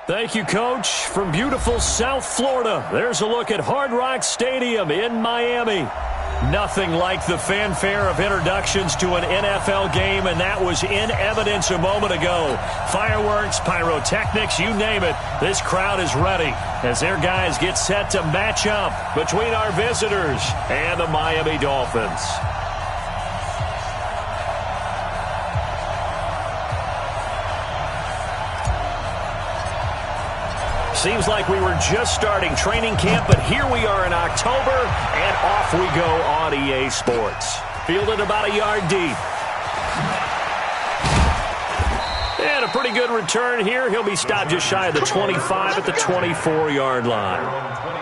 Thank you, Coach. From beautiful South Florida, there's a look at Hard Rock Stadium in Miami. Nothing like the fanfare of introductions to an NFL game, and that was in evidence a moment ago. Fireworks, pyrotechnics, you name it. This crowd is ready as their guys get set to match up between our visitors and the Miami Dolphins. Seems like we were just starting training camp, but here we are in October, and off we go on EA Sports. Fielded about a yard deep. And a pretty good return here. He'll be stopped just shy of the 25 at the 24-yard line.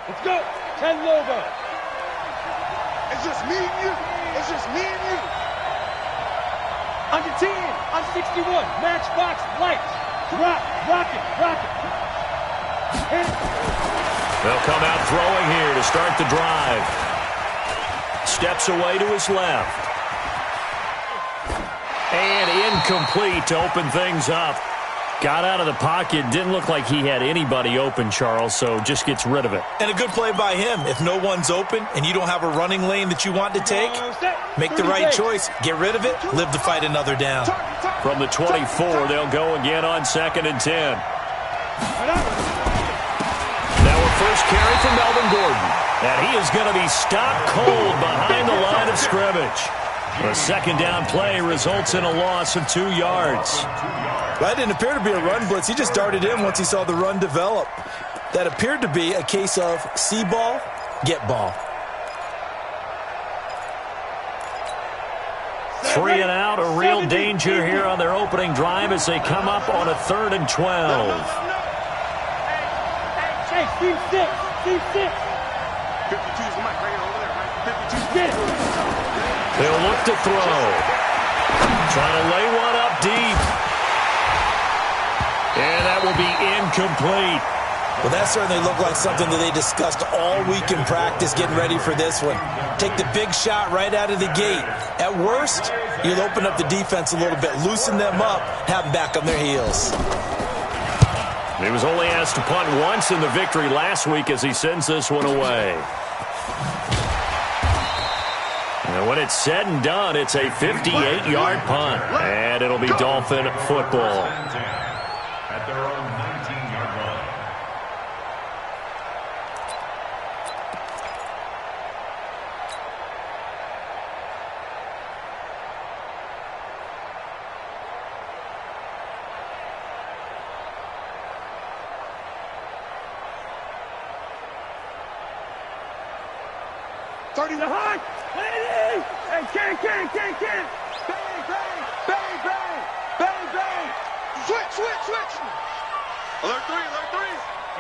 Let's go. 10 logo. It's just me and you. It's just me and you. Under 10. I'm 61. Matchbox lights. Drop. Rocket. Rocket. They'll come out throwing here to start the drive. Steps away to his left. And incomplete to open things up. Got out of the pocket. Didn't look like he had anybody open, Charles, so just gets rid of it. And a good play by him. If no one's open and you don't have a running lane that you want to take, make the right choice. Get rid of it. Live to fight another down. From the 24, they'll go again on 2nd and 10. Now a first carry from Melvin Gordon. And he is going to be stopped cold behind the line of scrimmage. A second down play results in a loss of 2 yards. That didn't appear to be a run blitz. He just darted in once he saw the run develop. That appeared to be a case of see ball, get ball. 3 and out, a real danger here on their opening drive as they come up on a 3rd and 12. Hey, C6. C6. 52's the mic right over there, right? 52. They'll look to throw. Trying to lay one up deep. And that will be incomplete. Well, that certainly looked like something that they discussed all week in practice getting ready for this one. Take the big shot right out of the gate. At worst, you'll open up the defense a little bit, loosen them up, have them back on their heels. He was only asked to punt once in the victory last week as he sends this one away. And when it's said and done, it's a 58-yard punt. And it'll be Dolphin football. At their own 19-yard line. Thirty to high. Hey, can. Bang, bang, bang, bang, bang, bang. Switch. Alert 3.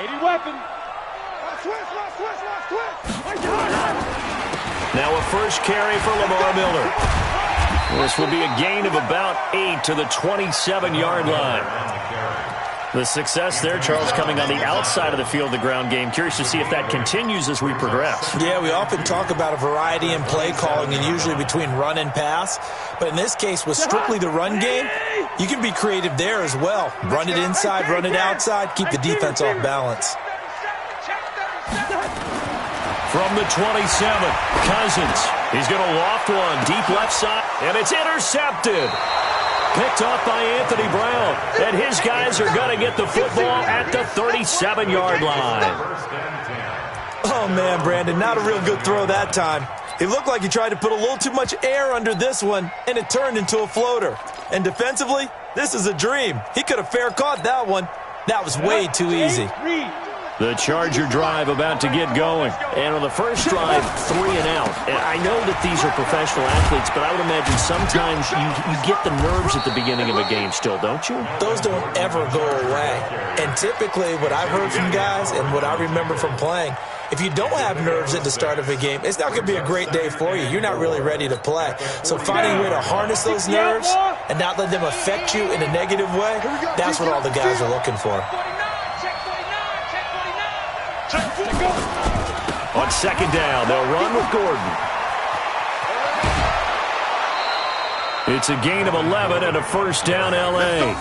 80 weapon. Switch. Now a first carry for Lamar Miller. This will be a gain of about 8 to the 27-yard line. The success there, Charles, coming on the outside of the field, the ground game. Curious to see if that continues as we progress. Yeah, we often talk about a variety in play calling and usually between run and pass. But in this case, with strictly the run game, you can be creative there as well. Run it inside, run it outside, keep the defense off balance. From the 27, Cousins. He's going to loft one deep left side, and it's intercepted. Picked off by Anthony Brown. And his guys are going to get the football at the 37-yard line. Oh, man, Brandon, not a real good throw that time. It looked like he tried to put a little too much air under this one, and it turned into a floater. And defensively, this is a dream. He could have fair caught that one. That was way too easy. The Charger drive about to get going. And on the first drive, 3 and out. And I know that these are professional athletes, but I would imagine sometimes you get the nerves at the beginning of a game still, don't you? Those don't ever go away. And typically what I've heard from guys and what I remember from playing, if you don't have nerves at the start of a game, it's not going to be a great day for you. You're not really ready to play. So finding a way to harness those nerves and not let them affect you in a negative way, that's what all the guys are looking for. On second down, they'll run with Gordon. It's a gain of 11 and a first down, L.A.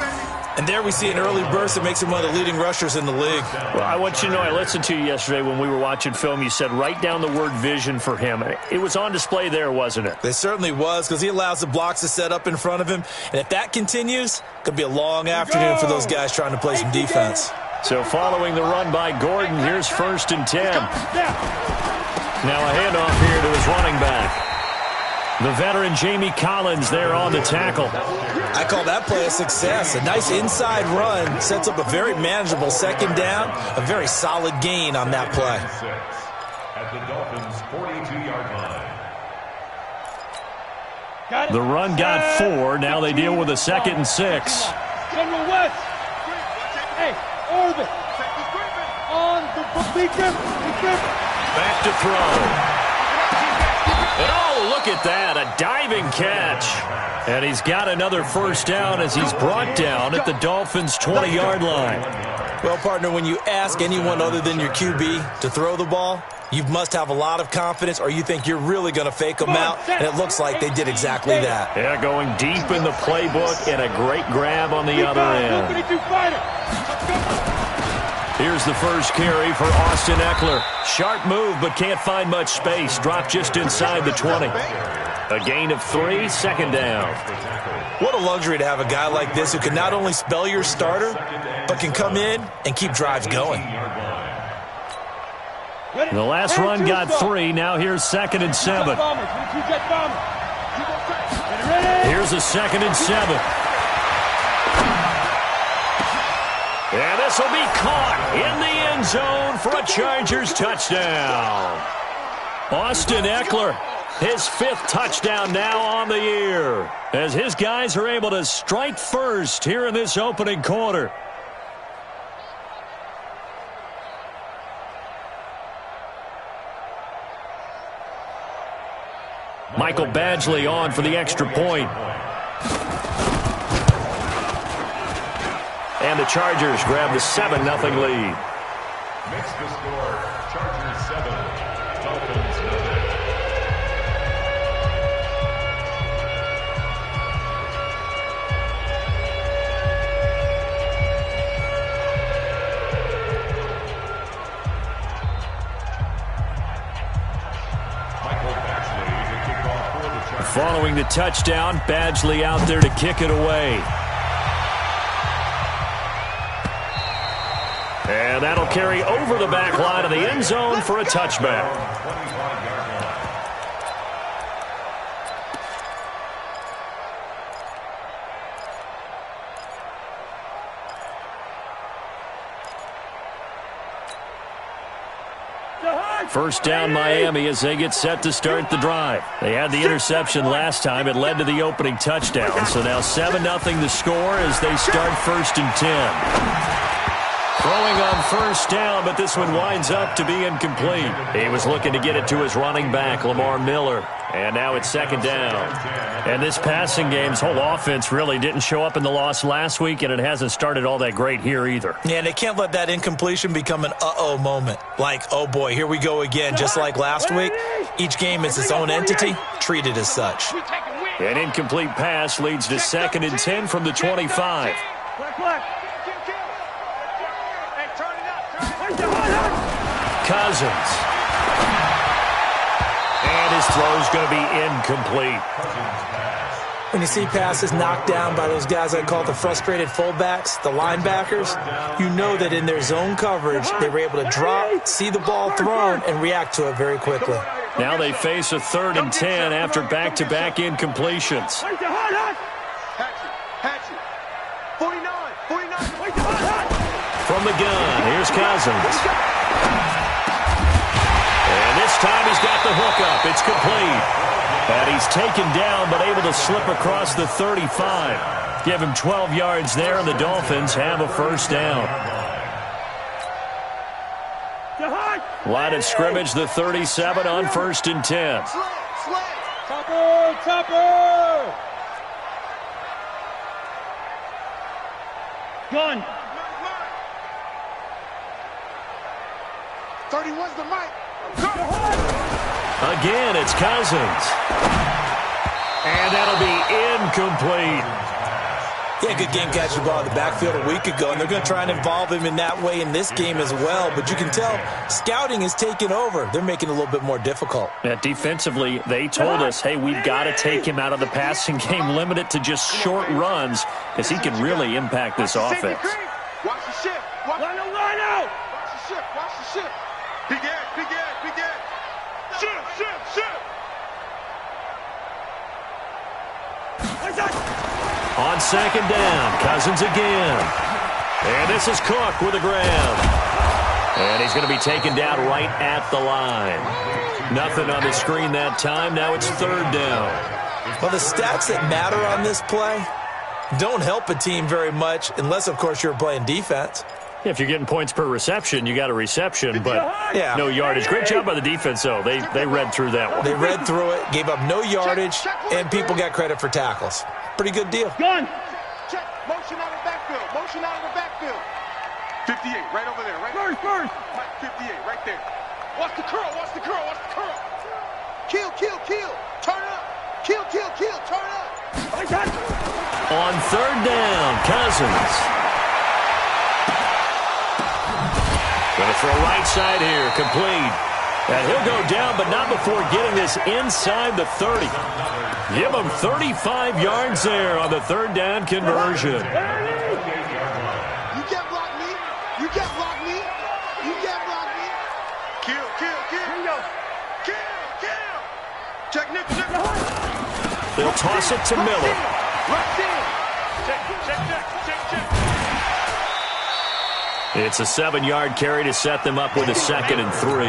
And there we see an early burst that makes him one of the leading rushers in the league. Well, I want you to know, I listened to you yesterday when we were watching film. You said write down the word vision for him. It was on display there, wasn't it? It certainly was, because he allows the blocks to set up in front of him. And if that continues, it could be a long afternoon for those guys trying to play some defense. So following the run by Gordon, here's first and 10. Now a handoff here to his running back. The veteran Jamie Collins there on the tackle. I call that play a success. A nice inside run sets up a very manageable second down. A very solid gain on that play. At the Dolphins' 42-yard line. The run got 4. Now they deal with a second and 6. General West. Hey, Orbit. On the beacon. Back to throw. And oh, look at that, a diving catch. And he's got another first down as he's brought down at the Dolphins' 20-yard line. Well, partner, when you ask anyone other than your QB to throw the ball, you must have a lot of confidence, or you think you're really going to fake them out, and it looks like they did exactly that. Yeah, going deep in the playbook and a great grab on the other end. Here's the first carry for Austin Eckler. Sharp move, but can't find much space. Dropped just inside the 20. A gain of 3, second down. What a luxury to have a guy like this who can not only spell your starter, but can come in and keep drives going. The last run got 3. Now here's second and 7. Here's a second and 7. And this will be caught in the end zone for a Chargers touchdown. Austin Eckler, his 5th touchdown now on the year, as his guys are able to strike first here in this opening quarter. Michael Badgley on for the extra point. And the Chargers grab the 7-0 lead. Makes the score Chargers 7, Dolphins 0. Michael Badgley to kick off for the Chargers. Following the touchdown, Badgley out there to kick it away. And that'll carry over the back line of the end zone for a touchback. First down Miami as they get set to start the drive. They had the interception last time. It led to the opening touchdown. So now 7-0 the score as they start first and 10. Throwing on first down, but this one winds up to be incomplete. He was looking to get it to his running back, Lamar Miller. And now it's second down. And this passing game's whole offense really didn't show up in the loss last week, and it hasn't started all that great here either. Yeah, and they can't let that incompletion become an uh-oh moment. Like, oh boy, here we go again. Just like last week, each game is its own entity, treated as such. An incomplete pass leads to second and 10 from the 25. Cousins. And his throw's going to be incomplete. When you see passes knocked down by those guys I call the frustrated fullbacks, the linebackers, you know that in their zone coverage, they were able to drop, see the ball thrown, and react to it very quickly. Now they face a 3rd and 10 after back-to-back incompletions. From the gun, here's Cousins. And this time he's got the hook up. It's complete. And he's taken down but able to slip across the 35. Give him 12 yards there, and the Dolphins have a first down. Line of scrimmage, the 37 on 1st and 10. Topper! Gun. 31's the mic. Again, it's Cousins. And that'll be incomplete. Yeah, good game catching the ball in the backfield a week ago, and they're going to try and involve him in that way in this game as well. But you can tell scouting is taking over. They're making it a little bit more difficult. Yeah, defensively, they told us, hey, we've got to take him out of the passing game, limit it to just short runs, because he can really impact this offense. Watch the shift. Watch the shift. Watch the shift. Big edge. Shift. On second down, Cousins again. And this is Cook with a grab. And he's going to be taken down right at the line. Nothing on the screen that time. Now it's third down. Well, the stats that matter on this play don't help a team very much unless, of course, you're playing defense. If you're getting points per reception, you got a reception, but yeah, no yardage. Great job by the defense, though. They read through that one. They read through it, gave up no yardage, and people got credit for tackles. Pretty good deal. Gun. Check. Motion out of the backfield. 58, right over there. Right. First. 58, right there. Watch the curl. Kill. Turn up. Kill. Turn up. On third down, Cousins. Going to throw right side here, complete. And he'll go down, but not before getting this inside the 30. Give him 35 yards there on the third down conversion. You can't block me. Kill. Check, Nick. They'll toss it to Miller. Check. It's a 7-yard carry to set them up with a 2nd and 3.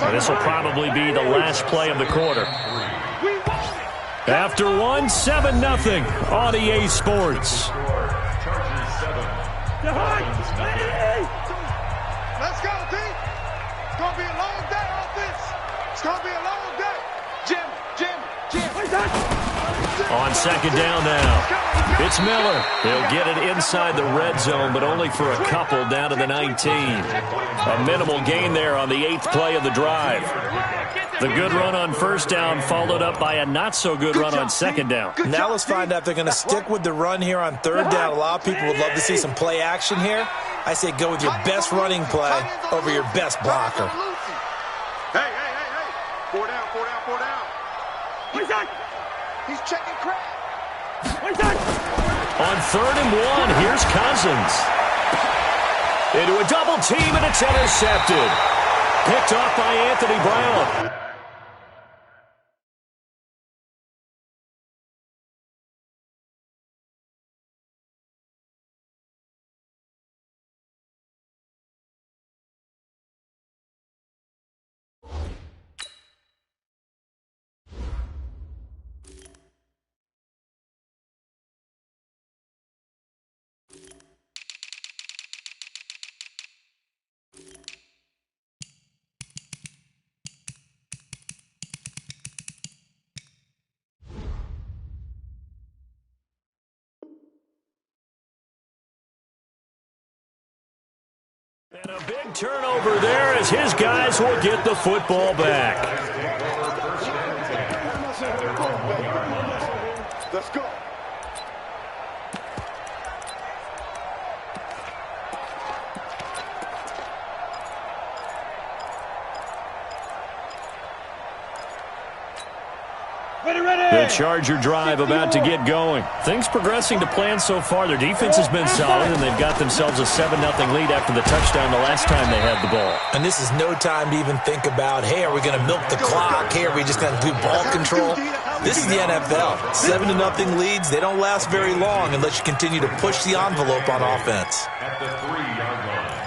And this will probably be the last play of the quarter. After one, 7-0 on EA Sports. Let's go, D. It's going to be a long day on this. It's going to be a long day. Jim. On second down now, it's Miller. He'll get it inside the red zone, but only for a couple down to the 19. A minimal gain there on the 8th play of the drive. The good run on first down followed up by a not-so-good run on second down. Now let's find out if they're going to stick with the run here on third down. A lot of people would love to see some play action here. I say go with your best running play over your best blocker. Hey. 4 down. He's checking crap. On 3rd and 1, here's Cousins. Into a double team, and it's intercepted. Picked off by Anthony Brown. And a big turnover there as his guys will get the football back. Let's go. The Charger drive about to get going. Things progressing to plan so far. Their defense has been solid, and they've got themselves a 7-0 lead after the touchdown the last time they had the ball. And this is no time to even think about, hey, are we going to milk the clock? Hey, are we just going to do ball control? This is the NFL. 7-0 leads, they don't last very long unless you continue to push the envelope on offense. At the 3-yard line.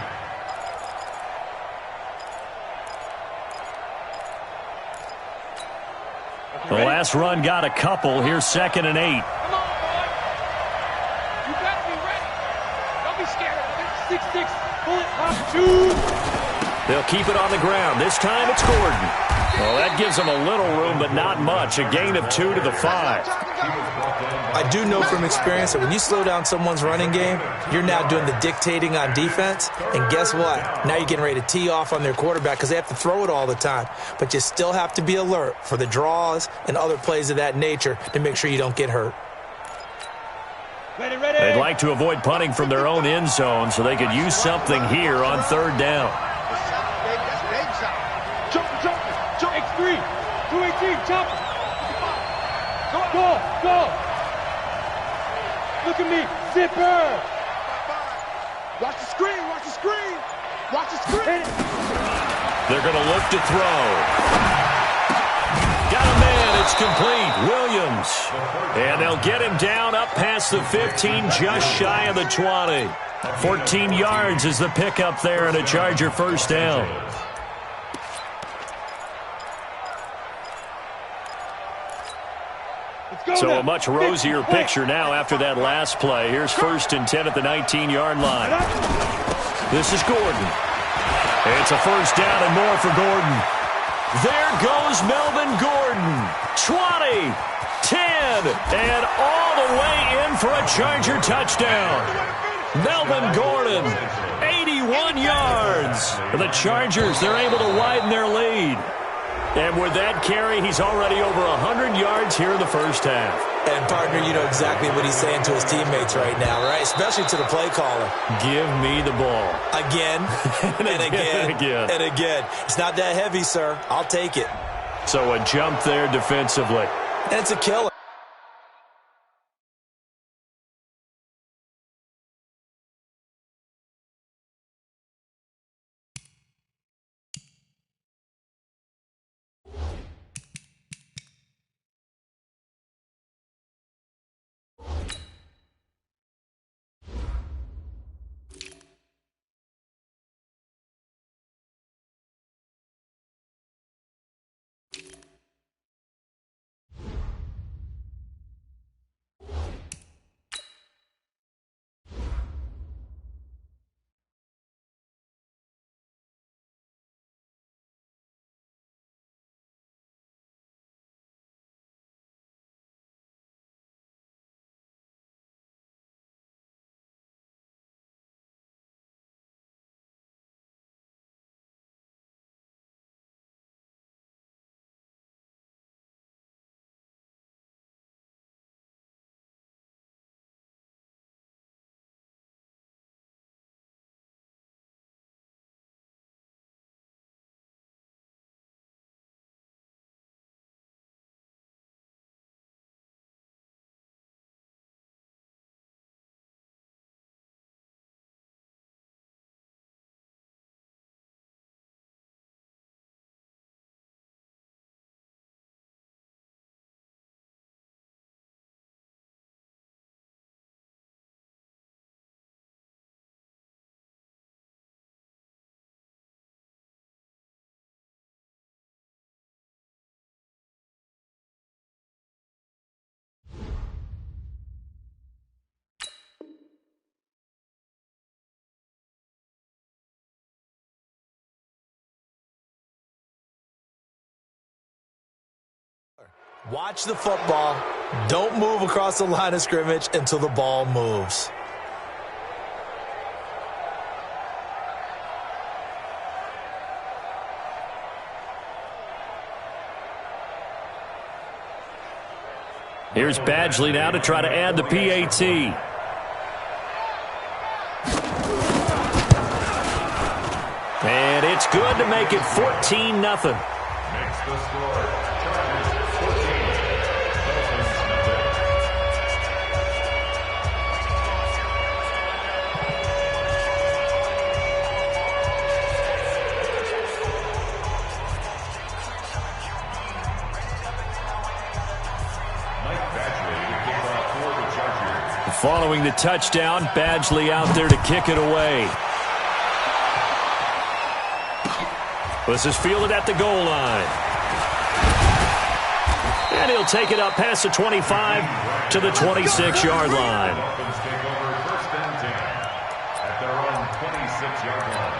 The last run got a couple. Here's 2nd and 8. Come on, boy. You got to be ready. Don't be scared. 6-6. Pull it. Shoot. They'll keep it on the ground. This time it's Gordon. Well, that gives them a little room, but not much. A gain of 2 to the 5. I do know from experience that when you slow down someone's running game, you're now doing the dictating on defense. And guess what? Now you're getting ready to tee off on their quarterback because they have to throw it all the time. But you still have to be alert for the draws and other plays of that nature to make sure you don't get hurt. Ready, ready. They'd like to avoid punting from their own end zone so they could use something here on third down. X3, 218, chopper. Go. Look at me, zipper. Watch the screen. They're going to look to throw. Got a man, it's complete. Williams. And they'll get him down up past the 15, just shy of the 20. 14 yards is the pickup there and a Charger first down. So a much rosier picture now after that last play. Here's 1st and 10 at the 19-yard line. This is Gordon. It's a first down and more for Gordon. There goes Melvin Gordon. 20, 10, and all the way in for a Charger touchdown. Melvin Gordon, 81 yards. The Chargers, they're able to widen their lead. And with that carry, he's already over 100 yards here in the first half. And, partner, you know exactly what he's saying to his teammates right now, right? Especially to the play caller. Give me the ball. Again, and again. It's not that heavy, sir. I'll take it. So a jump there defensively. And it's a killer. Watch the football. Don't move across the line of scrimmage until the ball moves. Here's Badgley now to try to add the PAT. And it's good to make it 14-0. Makes the score. Chargers 14, Dolphins nothing. Mike Badgley to kick off for the Chargers. Following the touchdown, Badgley out there to kick it away. This is fielded at the goal line. And he'll take it up past the 25 to the 26-yard line. Dolphins take over 1st and 10 at their own 26-yard line.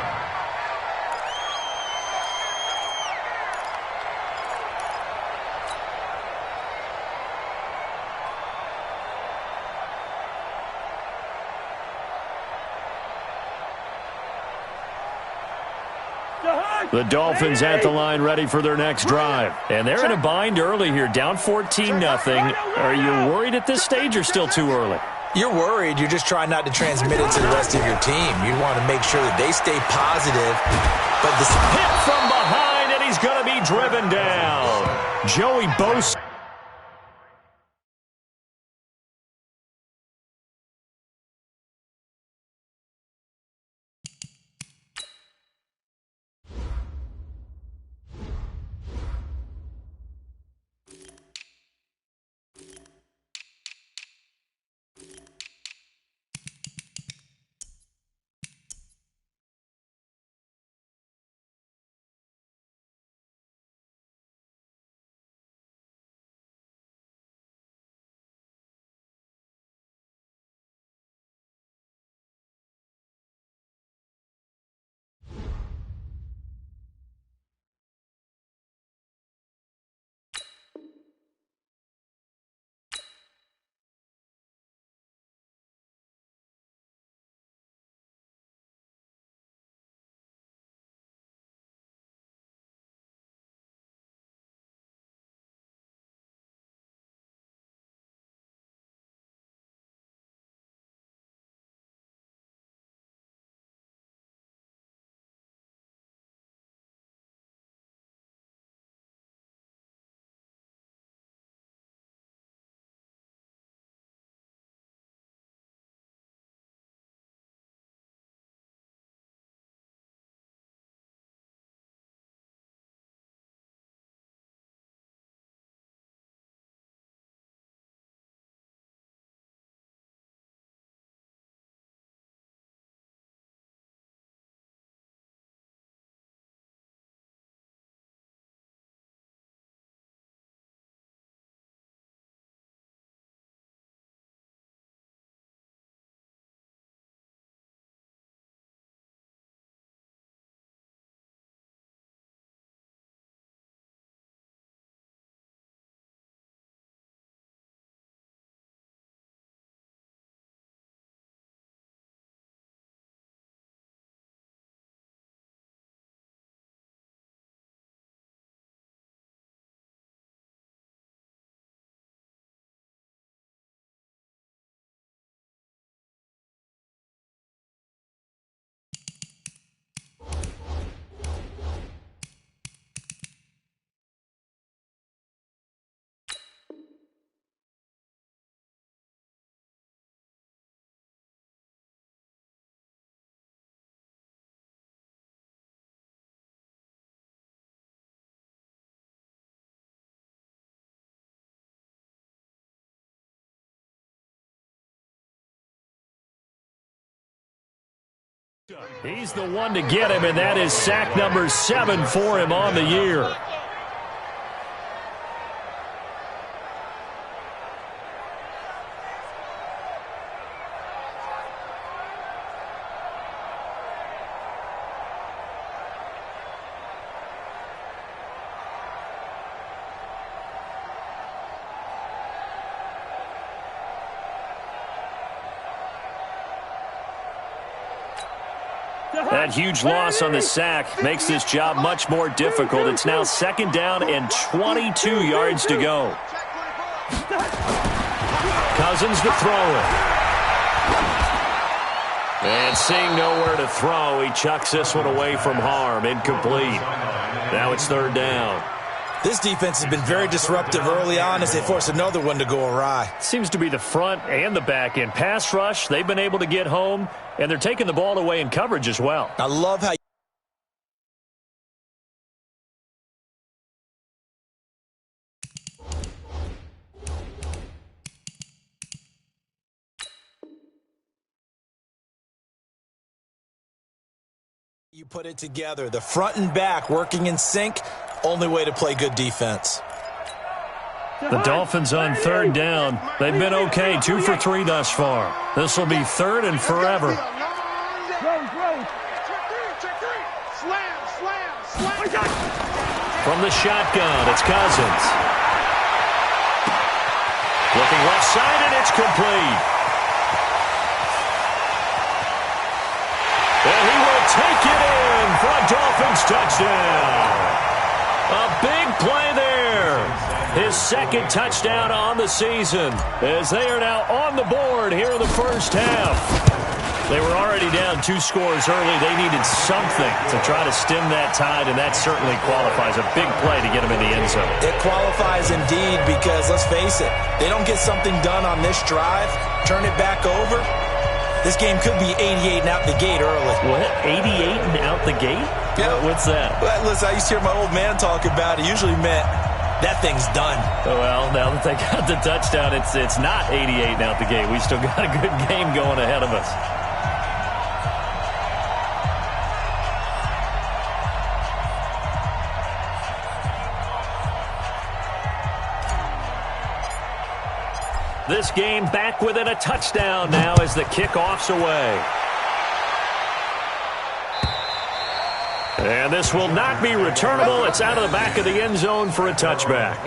The Dolphins at the line ready for their next drive. And they're in a bind early here, down 14-0. Are you worried at this stage or still too early? You're worried. You're just trying not to transmit it to the rest of your team. You want to make sure that they stay positive. But this hit from behind, and he's going to be driven down. Joey Bosa. He's the one to get him, and that is sack number 7 for him on the year. That huge loss on the sack makes this job much more difficult. It's now 2nd down and 22 yards to go. Cousins to throw it. And seeing nowhere to throw, he chucks this one away from harm. Incomplete. Now it's 3rd down. This defense has been very disruptive early on as they force another one to go awry. Seems to be the front and the back end. Pass rush, they've been able to get home, and they're taking the ball away in coverage as well. I love how you put it together. The front and back working in sync. Only way to play good defense. The Dolphins on 3rd down. They've been okay, 2 for 3 thus far. This will be 3rd and forever. From the shotgun, it's Cousins. Looking left side, and it's complete. And he will take it in for a Dolphins touchdown. A big play there. His second touchdown on the season as they are now on the board here in the first half. They were already down 2 scores early. They needed something to try to stem that tide, and that certainly qualifies. A big play to get them in the end zone. It qualifies indeed because, let's face it, they don't get something done on this drive, turn it back over, this game could be 88 and out the gate early. What? 88 and out the gate? Yeah. What's that? Well, listen, I used to hear my old man talk about it. Usually meant that thing's done. Well, now that they got the touchdown, it's not 88 and out the gate. We still got a good game going ahead of us. This game back within a touchdown now as the kickoff's away. And this will not be returnable. It's out of the back of the end zone for a touchback.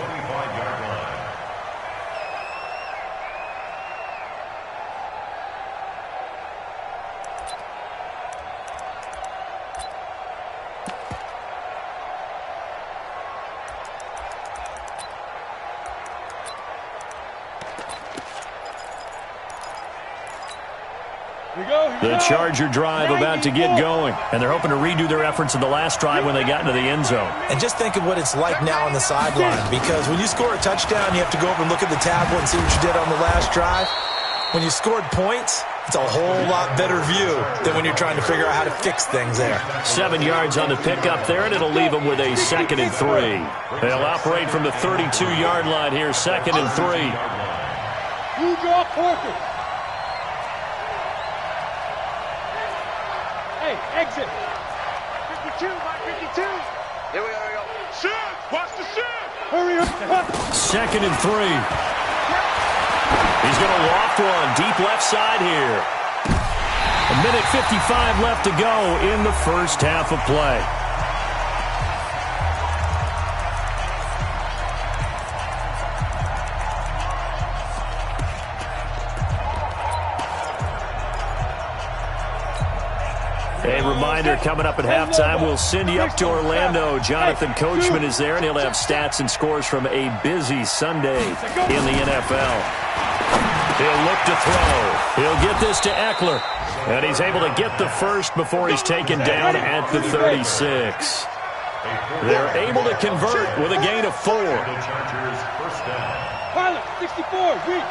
The Charger drive about to get going, and they're hoping to redo their efforts in the last drive when they got into the end zone. And just think of what it's like now on the sideline, because when you score a touchdown, you have to go over and look at the tablet and see what you did on the last drive. When you scored points, it's a whole lot better view than when you're trying to figure out how to fix things there. 7 yards on the pickup there, and it'll leave them with a 2nd and 3. They'll operate from the 32-yard line here, 2nd and 3. You draw quarter. Hey, exit. 52, Mike, 52. Here we go. Shift. Watch the shift. Hurry up. 2nd and 3. He's going to loft one deep left side here. 1:55 left to go in the first half of play. A reminder, coming up at halftime, we'll send you up to Orlando. Jonathan Coachman is there, and he'll have stats and scores from a busy Sunday in the NFL. He'll look to throw. He'll get this to Eckler. And he's able to get the first before he's taken down at the 36. They're able to convert with a gain of 4. Pilot, 64, reach.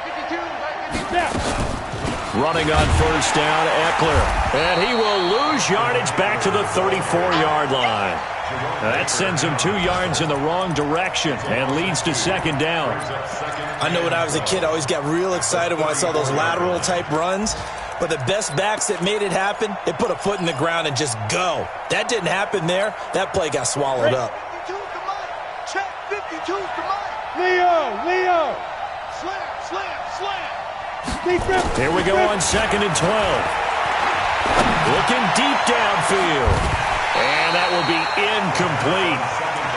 52, Mike, 52. Running on first down, Eckler. And he will lose yardage back to the 34-yard line. That sends him 2 yards in the wrong direction and leads to 2nd down. I know when I was a kid, I always got real excited when I saw those lateral-type runs. But the best backs that made it happen, they put a foot in the ground and just go. That didn't happen there. That play got swallowed up. 52 to Mike. Check 52 to Mike. Leo. Slam. Here we go on 2nd and 12. Looking deep downfield. And that will be incomplete.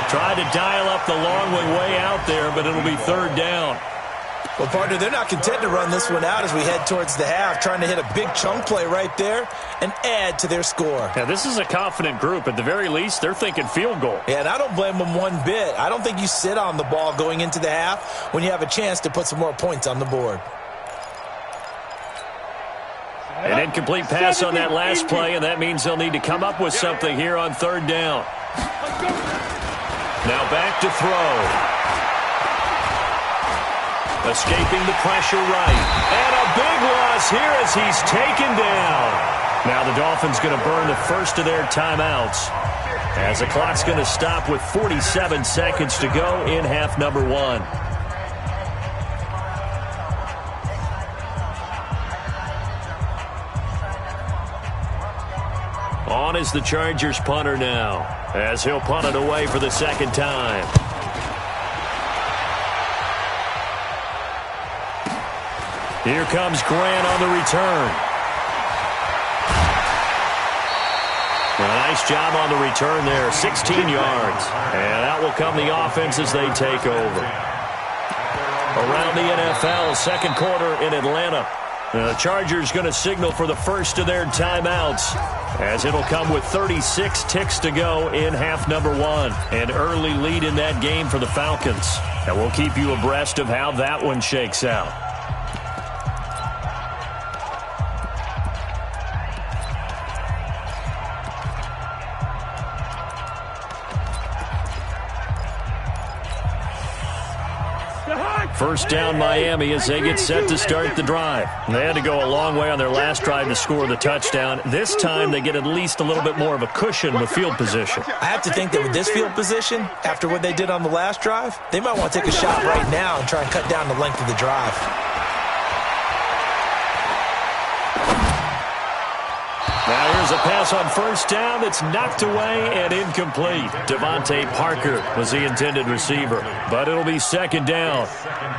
Tried to dial up the long way out there, but it'll be 3rd down. Well, partner, they're not content to run this one out as we head towards the half, trying to hit a big chunk play right there and add to their score. Now, this is a confident group. At the very least, they're thinking field goal. Yeah, and I don't blame them one bit. I don't think you sit on the ball going into the half when you have a chance to put some more points on the board. An incomplete pass on that last play, and that means they'll need to come up with something here on 3rd down. Now back to throw. Escaping the pressure right. And a big loss here as he's taken down. Now the Dolphins going to burn the first of their timeouts as the clock's going to stop with 47 seconds to go in half number 1. On is the Chargers punter now, as he'll punt it away for the 2nd time. Here comes Grant on the return. A nice job on the return there, 16 yards. And out will come the offense as they take over. Around the NFL, 2nd quarter in Atlanta. The Chargers going to signal for the first of their timeouts, as it'll come with 36 ticks to go in half number 1. An early lead in that game for the Falcons. And we'll keep you abreast of how that one shakes out. First down Miami as they get set to start the drive. They had to go a long way on their last drive to score the touchdown. This time they get at least a little bit more of a cushion with field position. I have to think that with this field position, after what they did on the last drive, they might want to take a shot right now and try and cut down the length of the drive. Now here's a pass on first down that's knocked away and incomplete. Devontae Parker was the intended receiver, but it'll be second down.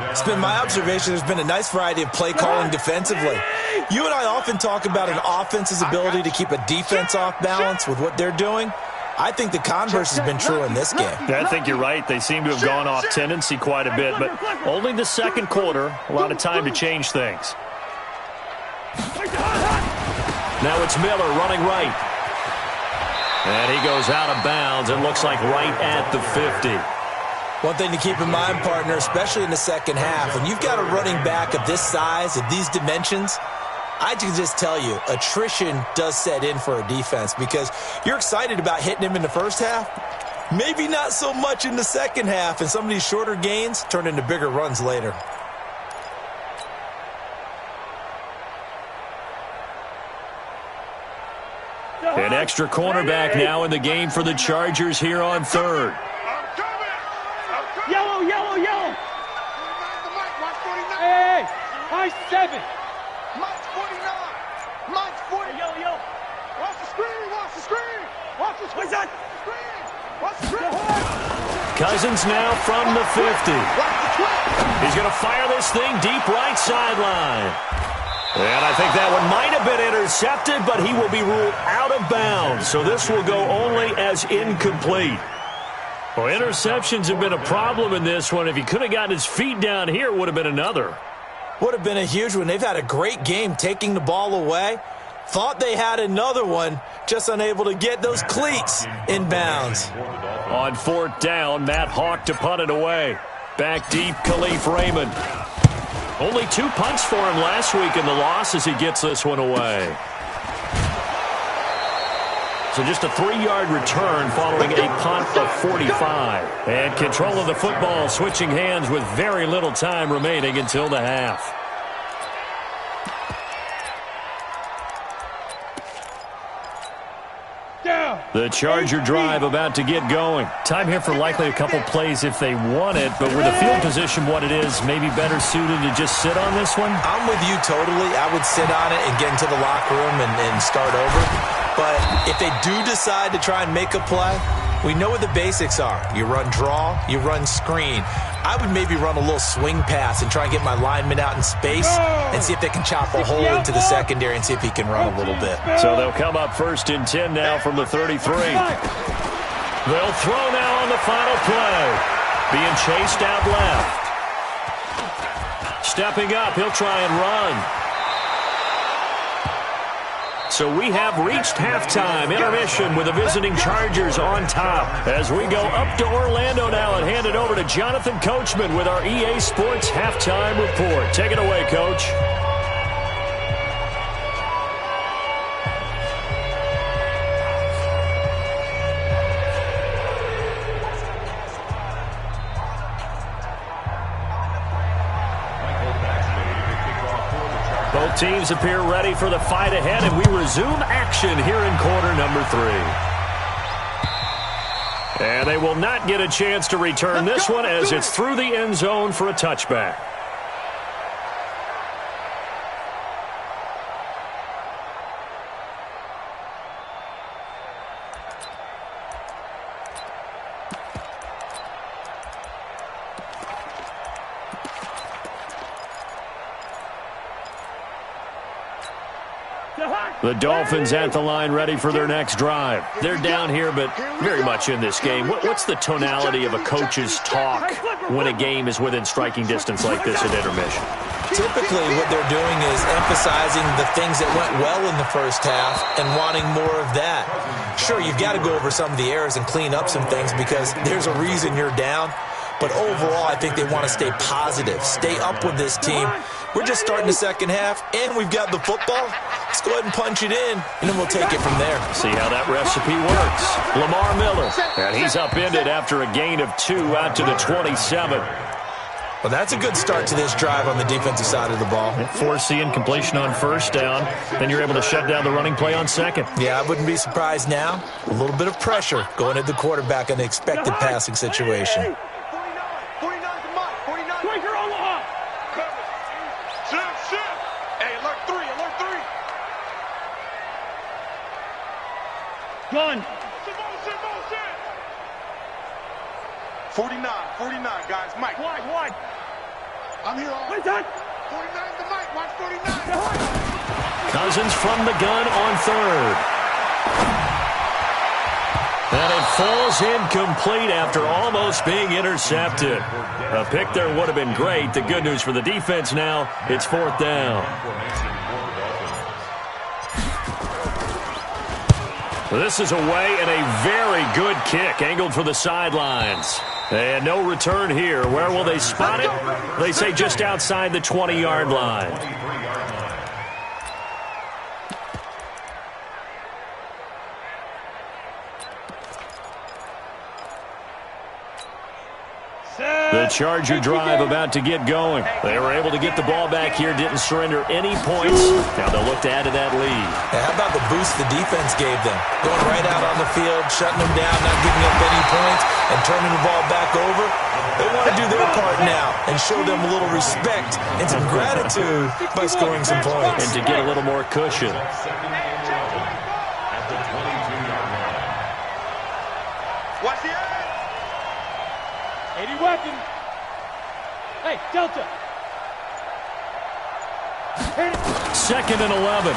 It's been my observation there's been a nice variety of play calling defensively. You and I often talk about an offense's ability to keep a defense off balance with what they're doing. I think the converse has been true in this game. I think you're right. They seem to have gone off tendency quite a bit, but only the second quarter, a lot of time to change things. Now it's Miller running right. And he goes out of bounds. It looks like right at the 50. One thing to keep in mind, partner, especially in the second half, when you've got a running back of this size, of these dimensions, I can just tell you, attrition does set in for a defense because you're excited about hitting him in the first half. Maybe not so much in the second half, and some of these shorter gains turn into bigger runs later. An extra cornerback now in the game for the Chargers here on third. Yellow, yellow, yellow. Hey, high 7. Mike's 49. Mike's 40. Yellow, yellow. Watch the screen. Watch the screen. Watch the screen. What's that? Watch the screen. Cousins now from the 50. He's going to fire this thing deep right sideline. And I think that one might have been intercepted, but he will be ruled out of bounds. So this will go only as incomplete. Well, interceptions have been a problem in this one. If he could have gotten his feet down here, it would have been another. Would have been a huge one. They've had a great game taking the ball away. Thought they had another one, just unable to get those cleats in bounds. On fourth down, Matt Hawk to punt it away. Back deep, Khalif Raymond. Only 2 punts for him last week in the loss as he gets this one away. So just a 3-yard return following a punt of 45. And control of the football switching hands with very little time remaining until the half. The Charger drive about to get going. Time here for likely a couple plays if they want it, but with the field position what it is, maybe better suited to just sit on this one? I'm with you totally. I would sit on it and get into the locker room and start over. But if they do decide to try and make a play, we know what the basics are. You run draw, you run screen. I would maybe run a little swing pass and try and get my lineman out in space and see if they can chop a hole into the secondary and see if he can run a little bit. So they'll come up first and 10 now from the 33. They'll throw now on the final play. Being chased out left. Stepping up, he'll try and run. So we have reached halftime. Intermission with the visiting Chargers on top. As we go up to Orlando now and hand it over to Jonathan Coachman with our EA Sports Halftime Report. Take it away, Coach. Both teams appear ready for the fight ahead, and we resume action here in quarter number 3. And they will not get a chance to return this one as it's through the end zone for a touchback. The Dolphins at the line ready for their next drive. They're down here, but very much in this game. What's the tonality of a coach's talk when a game is within striking distance like this at intermission? Typically, what they're doing is emphasizing the things that went well in the first half and wanting more of that. Sure, you've got to go over some of the errors and clean up some things because there's a reason you're down. But overall, I think they want to stay positive, stay up with this team. We're just starting the second half, and we've got the football. Let's go ahead and punch it in, and then we'll take it from there. See how that recipe works. Lamar Miller, and he's upended after a gain of 2 out to the 27. Well, that's a good start to this drive on the defensive side of the ball. Force the incompletion on first down. Then you're able to shut down the running play on second. Yeah, I wouldn't be surprised now. A little bit of pressure going at the quarterback in the expected passing situation. Gun. 49, guys. Mike. Wide. I'm here all. What's that? 49 to Mike. Watch 49. Cousins from the gun on third. And it falls incomplete after almost being intercepted. A pick there would have been great. The good news for the defense now, it's fourth down. This is away and a very good kick angled for the sidelines. And no return here. Where will they spot it? They say just outside the 20-yard line. The Charger drive about to get going. They were able to get the ball back here, didn't surrender any points. Now they'll look to add to that lead. How about the boost the defense gave them? Going right out on the field, shutting them down, not giving up any points, and turning the ball back over. They want to do their part now and show them a little respect and some gratitude by scoring some points. And to get a little more cushion. Watch the edge. 80 weapon. Hey, Delta. Second and 11.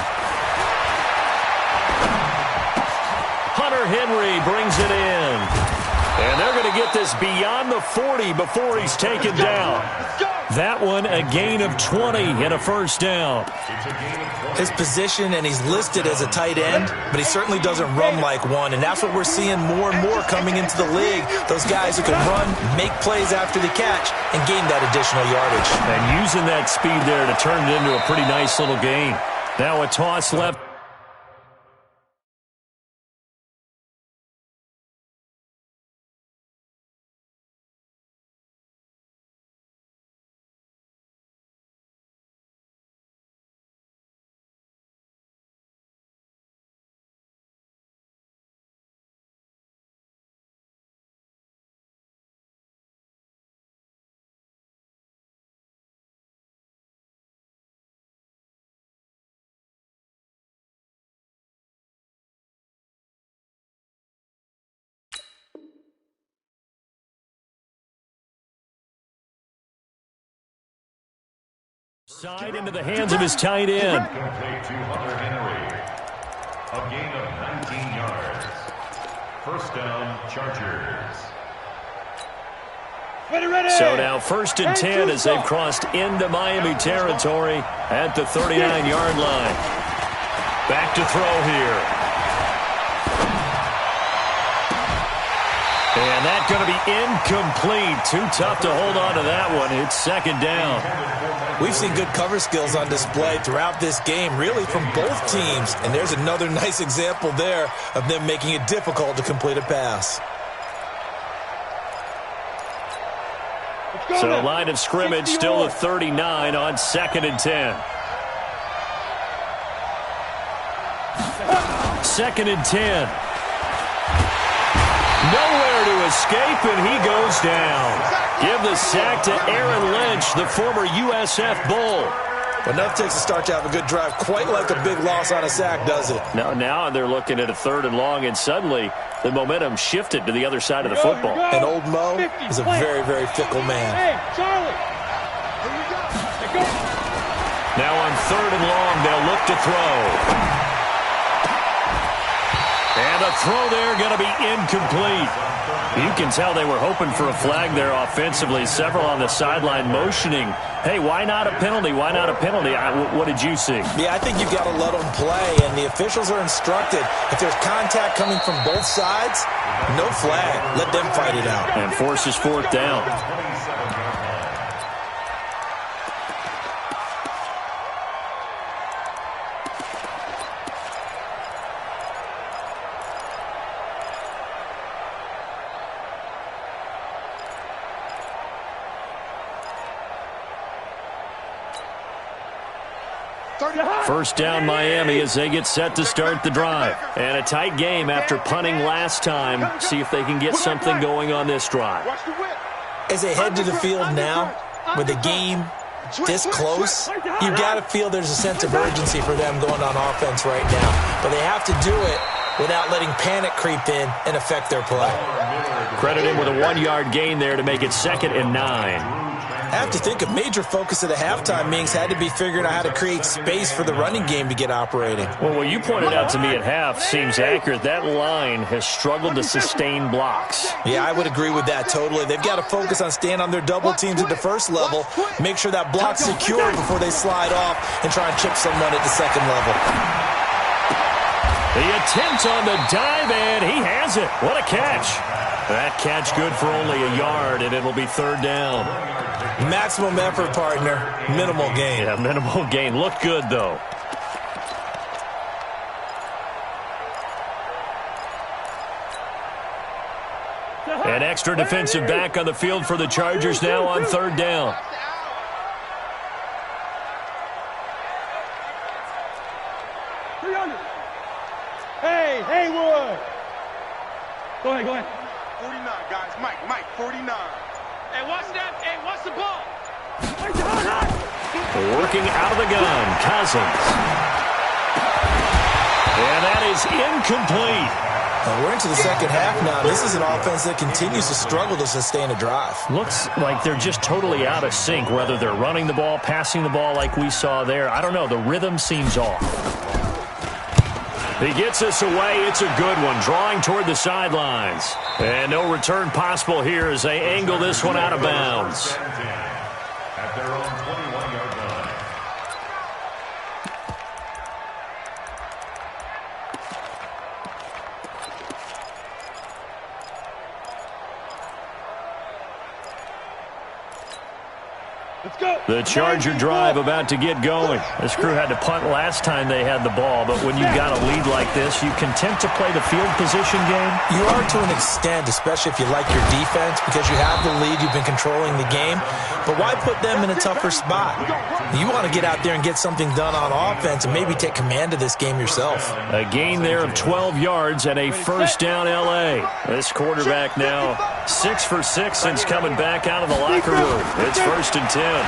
Hunter Henry brings it in. And they're going to get this beyond the 40 before he's taken down. That one, a gain of 20 and a first down. His position, and he's listed as a tight end, but he certainly doesn't run like one, and that's what we're seeing more and more coming into the league. Those guys who can run, make plays after the catch, and gain that additional yardage. And using that speed there to turn it into a pretty nice little gain. Now a toss left. Side into the hands of his tight end. Complete to Hunter Henry. A gain of 19 yards. First down, Chargers. Ready. So now first and 10 as they've crossed into Miami territory at the 39-yard line. Back to throw here. And that's going to be incomplete. Too tough to hold on to that one. It's second down. We've seen good cover skills on display throughout this game, really from both teams. And there's another nice example there of them making it difficult to complete a pass. So line of scrimmage still a 39 on second and 10. Second and 10. Nowhere to escape, and he goes down. Give the sack to Aaron Lynch, the former USF Bull. But enough takes a start to have a good drive, quite like a big loss on a sack, does it? Now they're looking at a third and long, and suddenly the momentum shifted to the other side of the football. And old Mo is a very, very fickle man. Hey, Charlie. Here we go. Now on third and long, they'll look to throw. And And the throw there going to be incomplete. You can tell they were hoping for a flag there offensively. Several on the sideline motioning, hey, why not a penalty? Why not a penalty? What did you see? Yeah, I think you've got to let them play, and the officials are instructed. If there's contact coming from both sides, no flag. Let them fight it out. And forces fourth down. First down Miami as they get set to start the drive. And a tight game after punting last time. See if they can get something going on this drive. As they head to the field now, with the game this close, you've got to feel there's a sense of urgency for them going on offense right now. But they have to do it without letting panic creep in and affect their play. Credit him with a 1-yard gain there to make it 2nd and 9. I have to think a major focus of the halftime meetings had to be figuring out how to create space for the running game to get operating. Well, what you pointed out to me at half seems accurate. That line has struggled to sustain blocks. Yeah, I would agree with that totally. They've got to focus on staying on their double teams at the first level, make sure that block's secure before they slide off and try and chip someone at the second level. The attempt on the dive, and he has it. What a catch. That catch good for only a yard, and it'll be 3rd down. Maximum effort, partner. Minimal gain. Yeah, minimal gain. Looked good, though. An extra defensive back on the field for the Chargers now on 3rd down. Hey, Haywood. Go ahead. 49, guys. Mike, 49. Hey, watch that. Hey, watch the ball. Working out of the gun, Cousins. And that is incomplete. We're into the second half now. This is an offense that continues to struggle to sustain a drive. Looks like they're just totally out of sync, whether they're running the ball, passing the ball like we saw there. I don't know. The rhythm seems off. He gets us away. It's a good one, drawing toward the sidelines. And no return possible here as they angle this one out of bounds. At their own 21-yard line. Let's go. The Charger drive about to get going. This crew had to punt last time they had the ball, but when you've got a lead like this, you content to play the field position game? You are to an extent, especially if you like your defense, because you have the lead, you've been controlling the game. But why put them in a tougher spot? You want to get out there and get something done on offense and maybe take command of this game yourself. A gain there of 12 yards and a first down L.A. This quarterback now 6 for 6 since coming back out of the locker room. It's 1st and 10.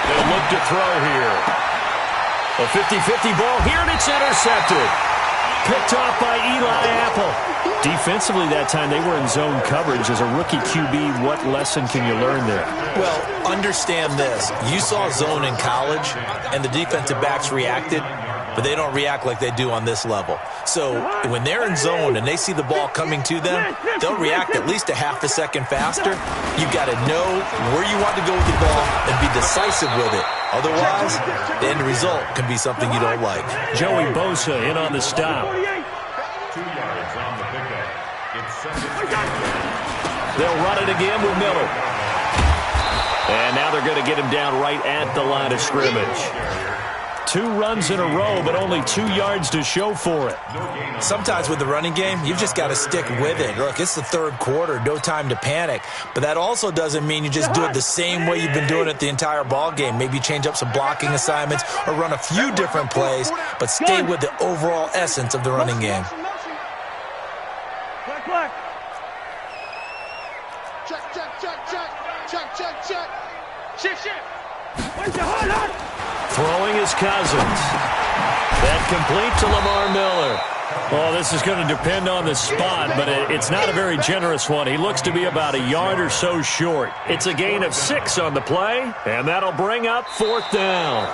They'll look to throw here. A 50-50 ball here, and it's intercepted. Picked off by Eli Apple. Defensively that time, they were in zone coverage. As a rookie QB, what lesson can you learn there? Well, understand this. You saw zone in college, and the defensive backs reacted, but they don't react like they do on this level. So when they're in zone and they see the ball coming to them, they'll react at least a half a second faster. You've got to know where you want to go with the ball and be decisive with it. Otherwise, the end result can be something you don't like. Joey Bosa in on the stop. 2 yards on the pickup. It's 2nd. They'll run it again with Miller. And now they're going to get him down right at the line of scrimmage. 2 runs in a row, but only 2 yards to show for it. Sometimes with the running game, you've just got to stick with it. Look, it's the 3rd quarter, no time to panic. But that also doesn't mean you just do it the same way you've been doing it the entire ball game. Maybe change up some blocking assignments or run a few different plays, but stay with the overall essence of the running game. Black. Check. Shift. Where's your hard? Throwing is Cousins. That complete to Lamar Miller. Well, this is going to depend on the spot, but it's not a very generous one. He looks to be about a yard or so short. It's a gain of 6 on the play, and that'll bring up 4th down.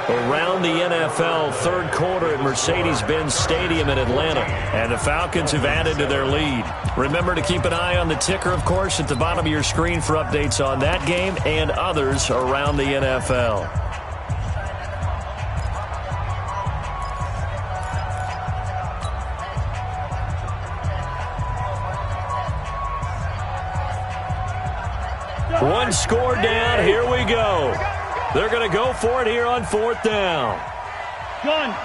Around the NFL, third quarter at Mercedes-Benz Stadium in Atlanta, and the Falcons have added to their lead. Remember to keep an eye on the ticker, of course, at the bottom of your screen for updates on that game and others around the NFL. One score down. Here we go. They're going to go for it here on 4th down. Gun.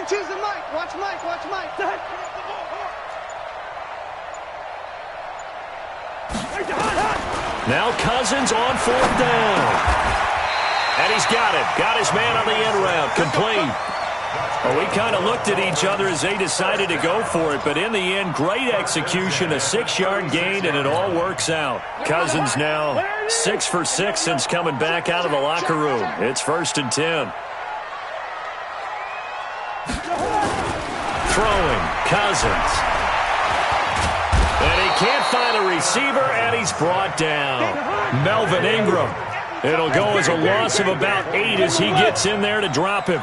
Choose the Mike. Watch Mike. Watch Mike. Now Cousins on 4th down. And he's got it. Got his man on the end route. Complete. Well, we kind of looked at each other as they decided to go for it, but in the end, great execution, a 6-yard gain, and it all works out. Cousins now 6 for 6 since coming back out of the locker room. It's 1st and 10. Throwing, Cousins. And he can't find a receiver, and he's brought down. Melvin Ingram. It'll go as a loss of about 8 as he gets in there to drop him.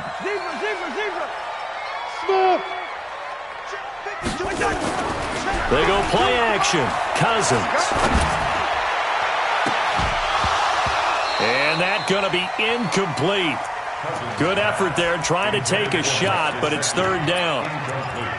They go play action. Cousins. And that's going to be incomplete. Good effort there trying to take a shot, but it's 3rd down.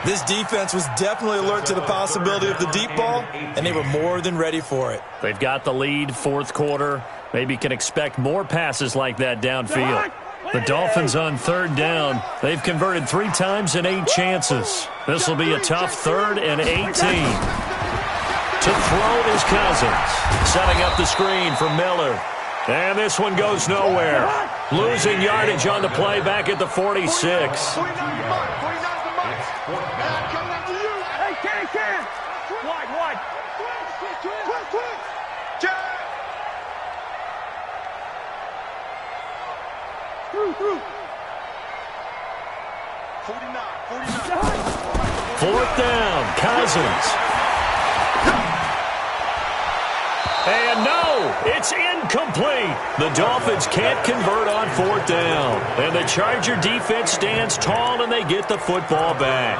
This defense was definitely alert to the possibility of the deep ball, and they were more than ready for it. They've got the lead, 4th quarter. Maybe can expect more passes like that downfield. The Dolphins on 3rd down. They've converted 3 times in 8 chances. This will be a tough 3rd and 18. To throw is Cousins. Setting up the screen for Miller. And this one goes nowhere. Losing yardage on the play back at the 46. Wide. 4th down, Cousins. And no, it's incomplete. The Dolphins can't convert on 4th down. And the Charger defense stands tall, and they get the football back.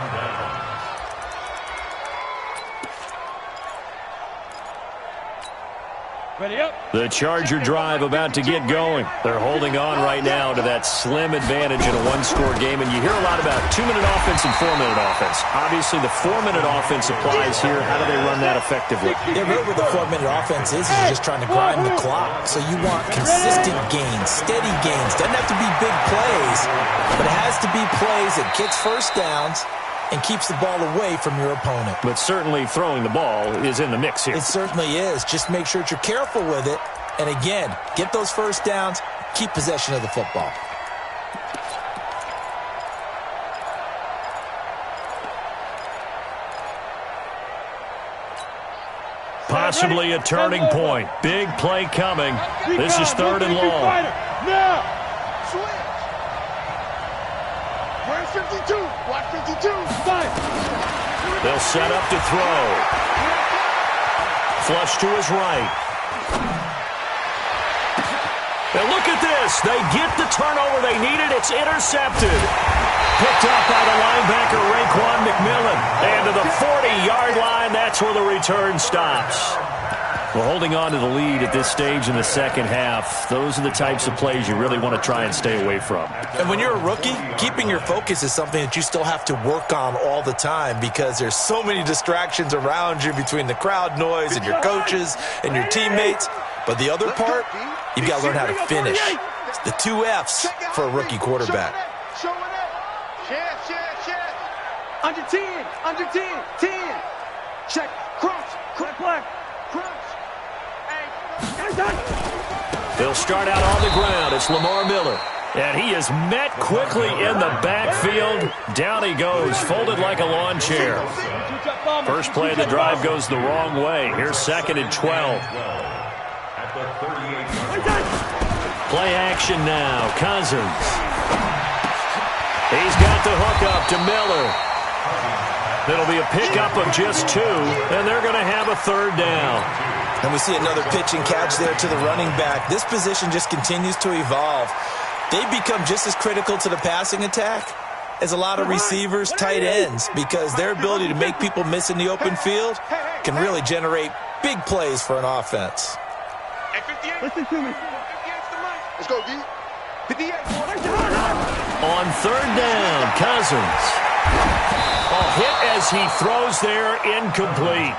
Ready up. The Charger drive about to get going. They're holding on right now to that slim advantage in a 1-score game. And you hear a lot about 2-minute offense and 4-minute offense. Obviously, the 4-minute offense applies here. How do they run that effectively? Yeah, really what the 4-minute offense is just trying to grind the clock. So you want consistent gains, steady gains. Doesn't have to be big plays, but it has to be plays that gets first downs and keeps the ball away from your opponent. But certainly throwing the ball is in the mix here. It certainly is. Just make sure that you're careful with it. And again, get those first downs, keep possession of the football. Possibly a turning point. Big play coming. This is 3rd and long. Now. Switch. Where's 52? Watch 52. They'll set up to throw. Flush to his right. And look at this. They get the turnover they needed. It's intercepted. Picked up by the linebacker, Raekwon McMillan. And to the 40-yard line, that's where the return stops. We're holding on to the lead at this stage in the second half. Those are the types of plays you really want to try and stay away from. And when you're a rookie, keeping your focus is something that you still have to work on all the time because there's so many distractions around you between the crowd noise and your coaches and your teammates. But the other part, you've got to learn how to finish. It's the 2 F's for a rookie quarterback. Under 10, under 10, 10. Check, crunch, Black. They'll start out on the ground. It's Lamar Miller. And he is met quickly in the backfield. Down he goes, folded like a lawn chair. First play of the drive goes the wrong way. Here's 2nd and 12. Play action now. Cousins. He's got the hook up to Miller. It'll be a pickup of just 2, and they're going to have a third down. And we see another pitch and catch there to the running back. This position just continues to evolve. They become just as critical to the passing attack as a lot of receivers, tight ends, because their ability to make people miss in the open field can really generate big plays for an offense. Listen to me. Let's go, D. 58. On third down, Cousins. A hit as he throws there, incomplete.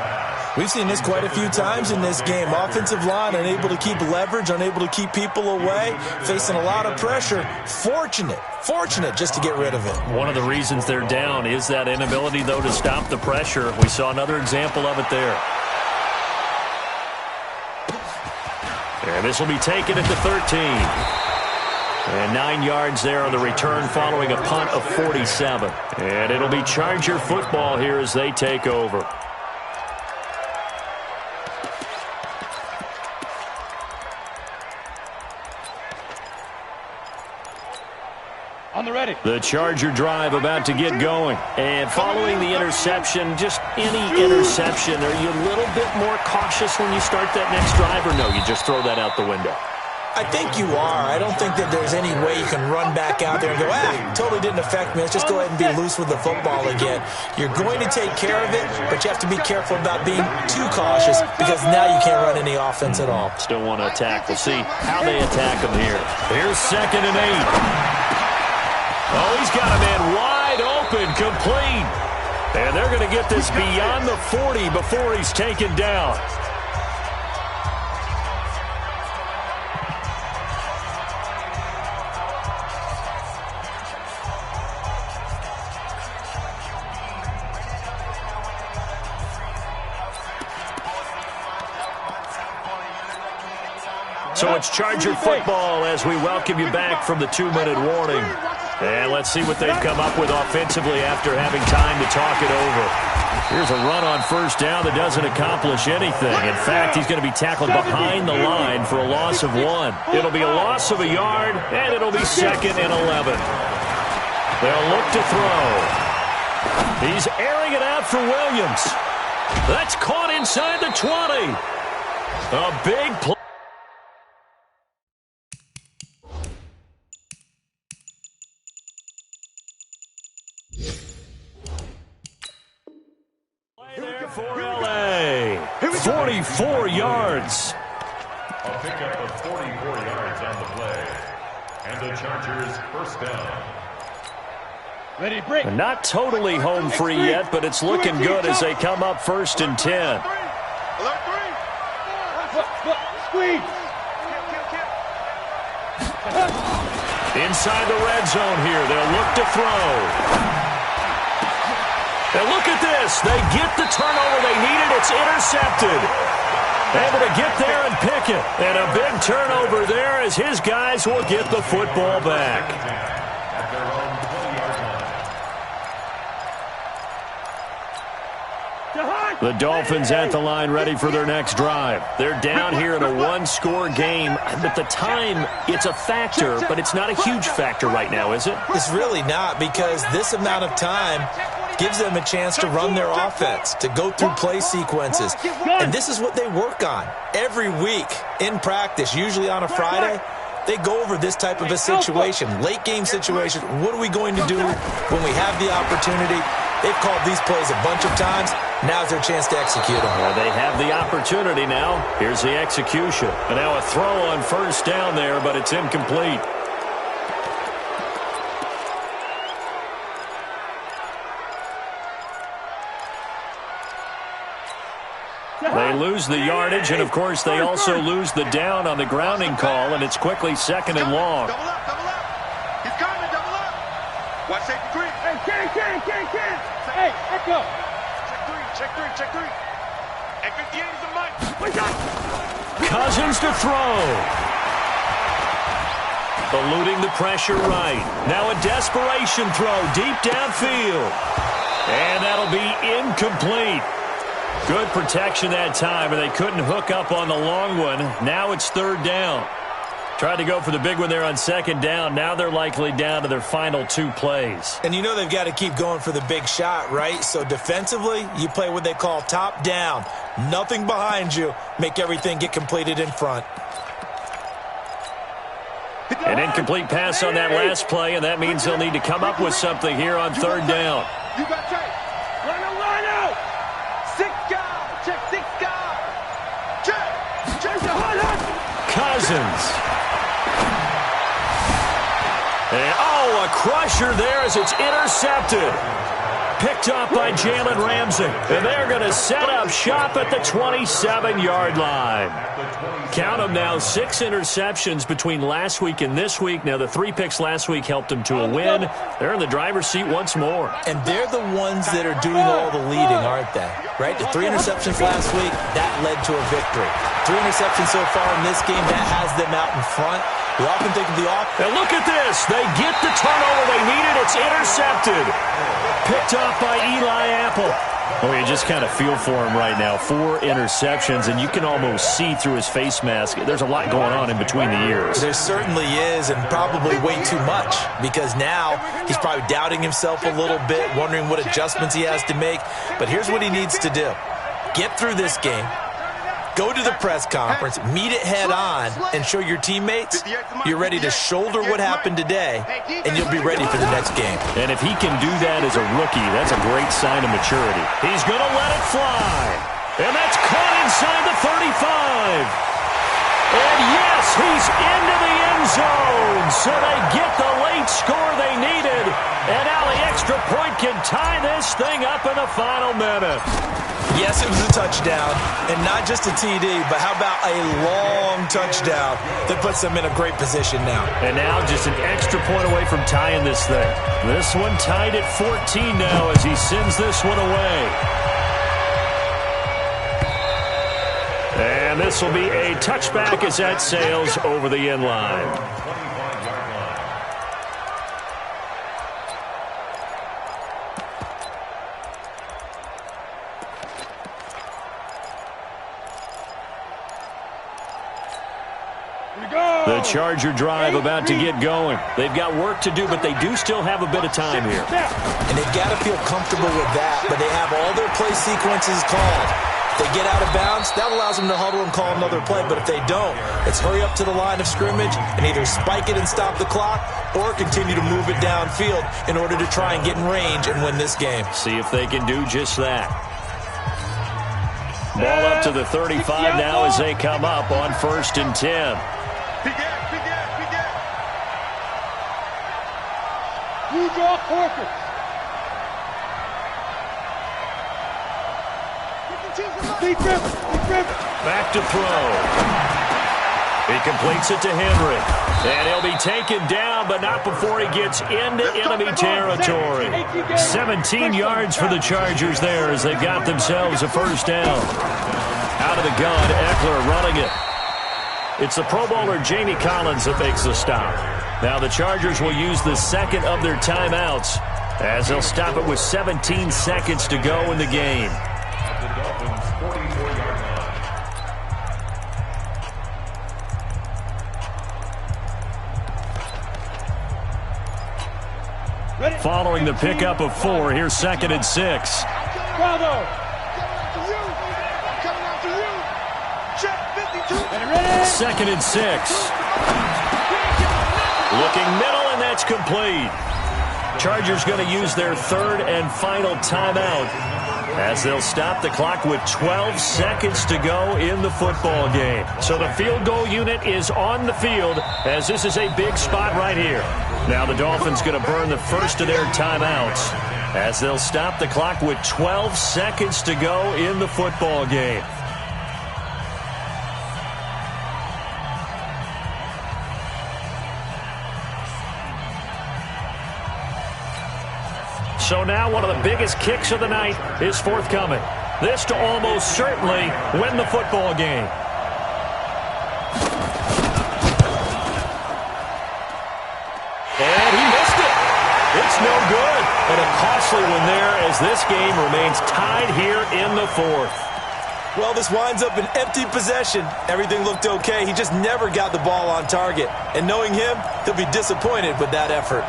We've seen this quite a few times in this game. Offensive line unable to keep leverage, unable to keep people away, facing a lot of pressure. Fortunate just to get rid of it. One of the reasons they're down is that inability, though, to stop the pressure. We saw another example of it there. And this will be taken at the 13. And 9 yards there on the return following a punt of 47. And it'll be Charger football here as they take over. On the ready. The Charger drive about to get going. And following the interception, just any interception, are you a little bit more cautious when you start that next drive, or no, you just throw that out the window? I think you are. I don't think that there's any way you can run back out there and go, totally didn't affect me. Let's just go ahead and be loose with the football again. You're going to take care of it, but you have to be careful about being too cautious because now you can't run any offense at all. Still want to attack. We'll see how they attack them here. Here's 2nd and 8. Oh, he's got a man wide open, complete. And they're going to get this beyond the 40 before he's taken down. So it's Charger football as we welcome you back from the 2-minute warning. And let's see what they've come up with offensively after having time to talk it over. Here's a run on first down that doesn't accomplish anything. In fact, he's going to be tackled behind the line for a loss of 1. It'll be a loss of a yard, and it'll be 2nd and 11. They'll look to throw. He's airing it out for Williams. That's caught inside the 20. A big play. For LA, 44 yards. A pickup of 44 yards on the play. And the Chargers first down. Ready, break. Not totally home free yet, but it's looking good as they come up 1st and 10. Squeeze. Inside the red zone here, they'll look to throw. And look at this. They get the turnover they needed. It's intercepted. Able to get there and pick it. And a big turnover there as his guys will get the football back. At their own 20-yard line. The Dolphins at the line ready for their next drive. They're down here in a 1-score game. But the time, it's a factor, but it's not a huge factor right now, is it? It's really not, because this amount of time gives them a chance to run their offense, to go through play sequences. And this is what they work on every week in practice, usually on a Friday. They go over this type of a situation, late game situation. What are we going to do when we have the opportunity? They've called these plays a bunch of times. Now's their chance to execute them. Well, they have the opportunity now. Here's the execution. And now a throw on first down there, but it's incomplete. They lose the yardage, and, of course, they also lose the down on the grounding call, and it's quickly 2nd and long. Double up, double up. He's coming, double up. Watch safety 3. Hey, Ken. Hey, echo. Check 3. And 58 is the mic. Cousins to throw. Eluding the pressure right. Now a desperation throw deep downfield. And that'll be incomplete. Good protection that time, and they couldn't hook up on the long one. Now it's 3rd down. Tried to go for the big one there on second down. Now they're likely down to their final 2 plays. And you know they've got to keep going for the big shot, right? So defensively, you play what they call top down. Nothing behind you. Make everything get completed in front. An incomplete pass on that last play, and that means they'll need to come up with something here on third down. You got tight. Line out. 6 guard. Check 6 guard. Check the hot. Cousins. And, oh, a crusher there as it's intercepted. Picked up by Jalen Ramsey. And they're going to set up shop at the 27-yard line. Count them now, 6 interceptions between last week and this week. Now, the 3 picks last week helped them to a win. They're in the driver's seat once more. And they're the ones that are doing all the leading, aren't they? Right? The 3 interceptions last week, that led to a victory. 3 interceptions so far in this game, that has them out in front. We often think of the offense. And look at this. They get the turnover they needed. It's intercepted. Picked up by Eli Apple. Oh, you just kind of feel for him right now. 4 interceptions, and you can almost see through his face mask. There's a lot going on in between the ears. There certainly is, and probably way too much, because now he's probably doubting himself a little bit, wondering what adjustments he has to make. But here's what he needs to do. Get through this game. Go to the press conference, meet it head on, and show your teammates you're ready to shoulder what happened today, and you'll be ready for the next game. And if he can do that as a rookie, that's a great sign of maturity. He's going to let it fly. And that's caught inside the 35. And yes, he's into the end zone. So they get the late score they needed. And now the extra point can tie this thing up in the final minute. Yes, it was a touchdown, and not just a TD, but how about a long touchdown that puts them in a great position now. And now just an extra point away from tying this thing. This one tied at 14 now as he sends this one away. And this will be a touchback as that sails over the end line. The Charger drive about to get going. They've got work to do, but they do still have a bit of time here. And they've got to feel comfortable with that, but they have all their play sequences called. If they get out of bounds, that allows them to huddle and call another play, but if they don't, it's hurry up to the line of scrimmage and either spike it and stop the clock or continue to move it downfield in order to try and get in range and win this game. See if they can do just that. Ball up to the 35 now as they come up on 1st and 10. You draw corpus. Back to throw. He completes it to Henry. And he'll be taken down, but not before he gets into enemy territory. 17 yards for the Chargers there as they've got themselves a first down. Out of the gun, Eckler running it. It's the Pro Bowler Jamie Collins that makes the stop. Now the Chargers will use the second of their timeouts as they'll stop it with 17 seconds to go in the game. Following the pickup of 4, here's 2nd and 6. Bravo. 2nd and 6. Looking middle, and that's complete. Chargers going to use their 3rd and final timeout as they'll stop the clock with 12 seconds to go in the football game. So the field goal unit is on the field as this is a big spot right here. Now the Dolphins going to burn the first of their timeouts as they'll stop the clock with 12 seconds to go in the football game. So now one of the biggest kicks of the night is forthcoming. This to almost certainly win the football game. And he missed it. It's no good. And a costly one there as this game remains tied here in the 4th. Well, this winds up an empty possession. Everything looked okay. He just never got the ball on target. And knowing him, he'll be disappointed with that effort.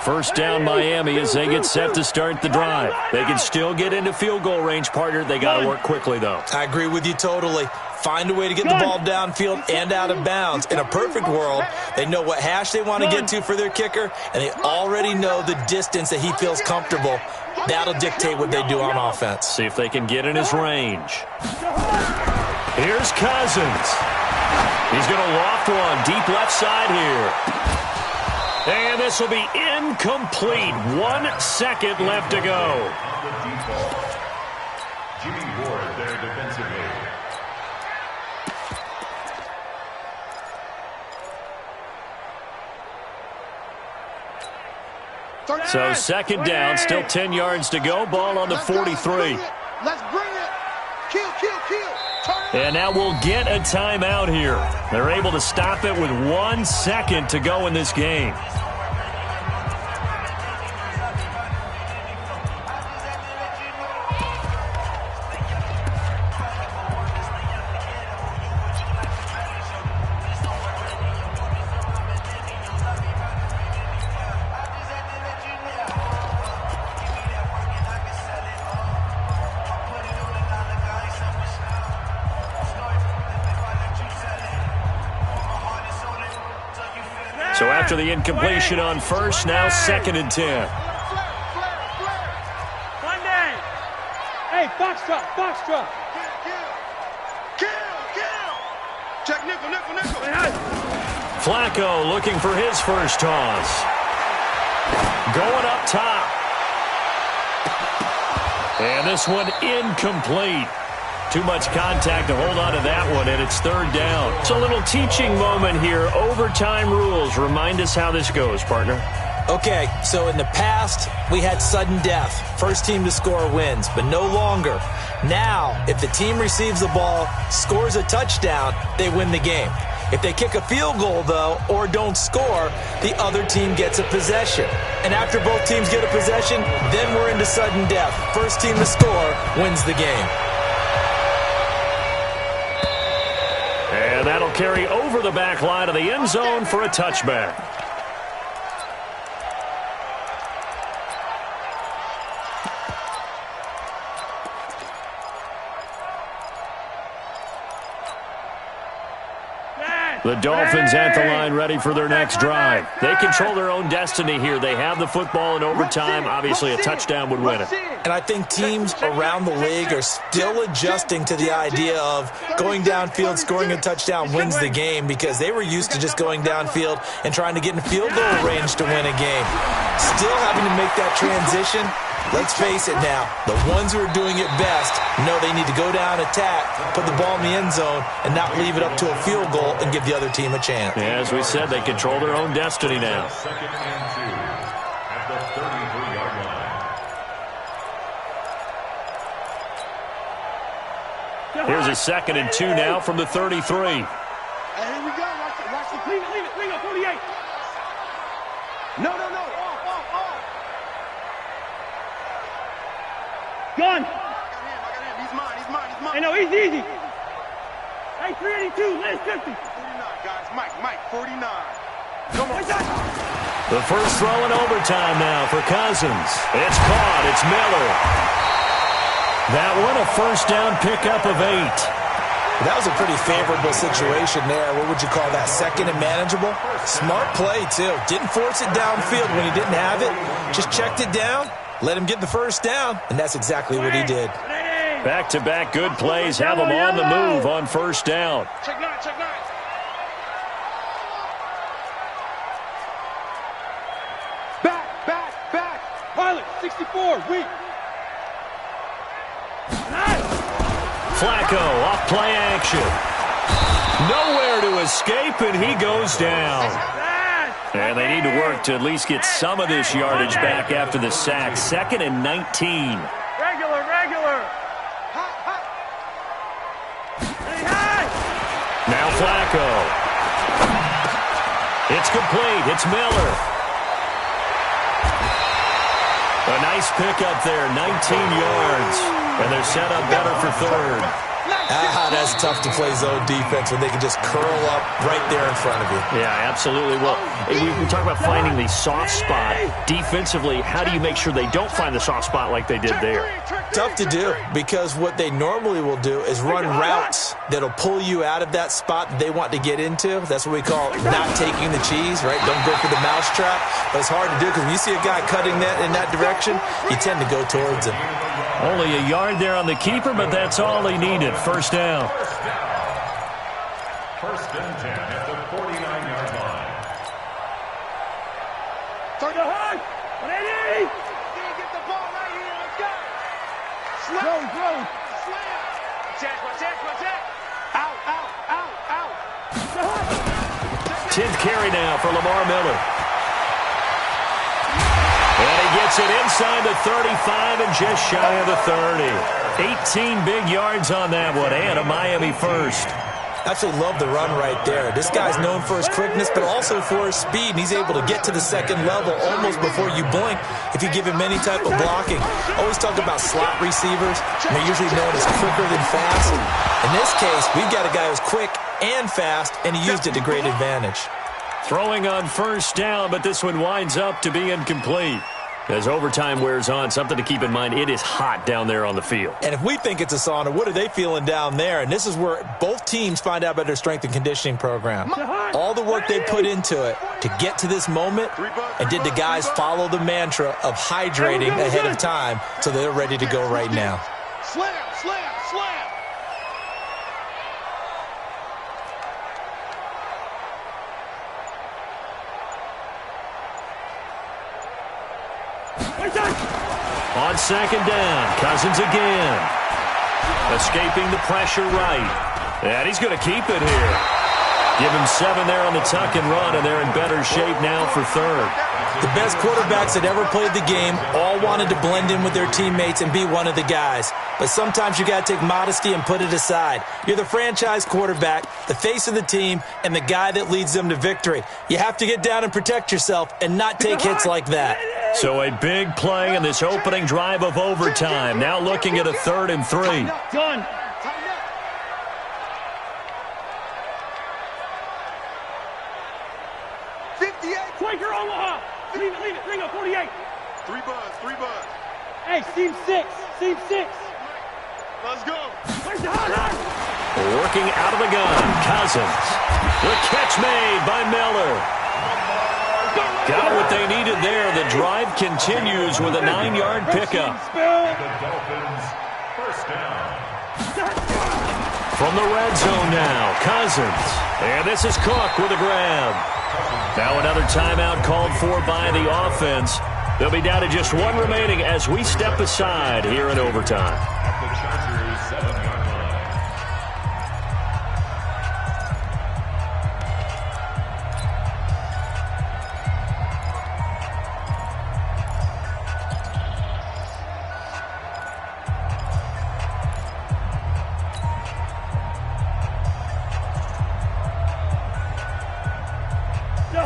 First down Miami as they get set to start the drive. They can still get into field goal range, partner. They got to work quickly, though. I agree with you totally. Find a way to get the ball downfield and out of bounds. In a perfect world, they know what hash they want to get to for their kicker, and they already know the distance that he feels comfortable. That'll dictate what they do on offense. See if they can get in his range. Here's Cousins. He's going to loft one deep left side here. And this will be incomplete. 1 second left to go. On the default, Jimmy Ward there defensively. So second down, still 10 yards to go. Ball on the 43. Let's bring it. Kill, kill, kill. And now we'll get a timeout here. They're able to stop it with 1 second to go in this game. So after the incompletion on first, now 2nd and 10. Hey, box drop. Kill. Check nickel. Flacco looking for his first toss. Going up top. And this one incomplete. Too much contact to hold on to that one, and it's 3rd down. It's a little teaching moment here. Overtime rules. Remind us how this goes, partner. Okay, so in the past, we had sudden death. First team to score wins, but no longer. Now, if the team receives the ball, scores a touchdown, they win the game. If they kick a field goal, though, or don't score, the other team gets a possession. And after both teams get a possession, then we're into sudden death. First team to score wins the game. And that'll carry over the back line of the end zone for a touchback. The Dolphins at the line ready for their next drive. They control their own destiny here. They have the football in overtime. Obviously, a touchdown would win it. And I think teams around the league are still adjusting to the idea of going downfield, scoring a touchdown wins the game, because they were used to just going downfield and trying to get in field goal range to win a game. Still having to make that transition. Let's face it now, the ones who are doing it best know they need to go down, attack, put the ball in the end zone, and not leave it up to a field goal and give the other team a chance. Yeah, as we said, they control their own destiny now. 2nd and 2 at the 33-yard line. Here's a 2nd and 2 now from the 33. Hey, here we go. Watch the Leave it, 48. No. Gun. I got him. He's mine. Hey, no, easy. Hey, 382, last 50. 49, guys. Mike, 49. Come on. The first throw in overtime now for Cousins. It's caught. It's Miller. That one, a first down pickup of 8. That was a pretty favorable situation there. What would you call that? 2nd and manageable? Smart play, too. Didn't force it downfield when he didn't have it. Just checked it down, let him get the first down, and that's exactly what he did. Back-to-back good plays have them on the move on first down. Check nine. Back. Pilot, 64, weak. Flacco off play action. Nowhere to escape, and he goes down. And they need to work to at least get some of this yardage back after the sack. 2nd and 19. Regular. Now Flacco. It's It's complete. It's Miller. A nice pickup there, 19 yards. And they're set up better for third. That's tough to play zone defense when they can just curl up right there in front of you. Yeah, absolutely. Well, we talk about finding the soft spot. Defensively, how do you make sure they don't find the soft spot like they did there? Tough to do, because what they normally will do is run routes that'll pull you out of that spot that they want to get into. That's what we call not taking the cheese, right? Don't go for the mousetrap. But it's hard to do because when you see a guy cutting that in that direction, you tend to go towards him. Only a yard there on the keeper, but that's all he needed. First down. First and 10 at the 49-yard line. Turn the high. 180. Get the ball right here. Let's go. Throw. Slam. Check. Out. 10th carry now for Lamar Miller. And he gets it inside the 35 and just shy of the 30. 18 big yards on that one, and a Miami first. Absolutely love the run right there. This guy's known for his quickness, but also for his speed, and he's able to get to the second level almost before you blink if you give him any type of blocking. Always talk about slot receivers, and they're usually known as quicker than fast. In this case, we've got a guy who's quick and fast, and he used it to great advantage. Throwing on first down, but this one winds up to be incomplete. As overtime wears on, something to keep in mind, it is hot down there on the field. And if we think it's a sauna, what are they feeling down there? And this is where both teams find out about their strength and conditioning program. All the work they put into it to get to this moment, and did the guys follow the mantra of hydrating ahead of time so they're ready to go right now. Slam. On second down, Cousins again. Escaping the pressure right. And he's going to keep it here. Give him 7 there on the tuck and run, and they're in better shape now for third. The best quarterbacks that ever played the game all wanted to blend in with their teammates and be one of the guys. But sometimes you got to take modesty and put it aside. You're the franchise quarterback, the face of the team, and the guy that leads them to victory. You have to get down and protect yourself and not take hits like that. So a big play in this opening drive of overtime. Now looking at a 3rd and 3. Done. 58. Quaker Omaha. Leave it. Bring up 48. 3 buzz. Hey, seam 6. Let's go. Where's the hot? Working out of the gun, Cousins. The catch made by Miller. Got what they needed there. The drive continues with a 9-yard pickup. The Dolphins, first down. From the red zone now, Cousins. And this is Cook with a grab. Now another timeout called for by the offense. They'll be down to just 1 remaining as we step aside here in overtime. At the Chargers' 7-yard line.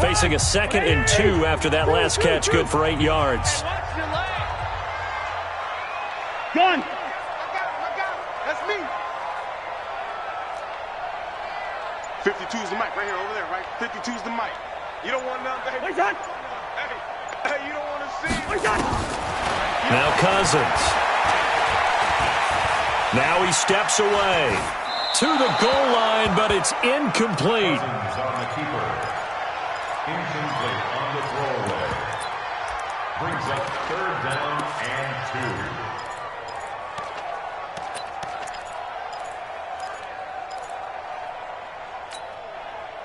Facing a 2nd and 2 after that last catch, good for 8 yards. Gun. I got him. That's me. 52's the mic right here, over there, right? 52's the mic. You don't want nothing, baby. Where's that? Hey, you don't want to see. Where's that? Now Cousins. Now he steps away to the goal line, but it's incomplete. Cousins on the keeper. Incomplete on the throwaway. Brings up 3rd down and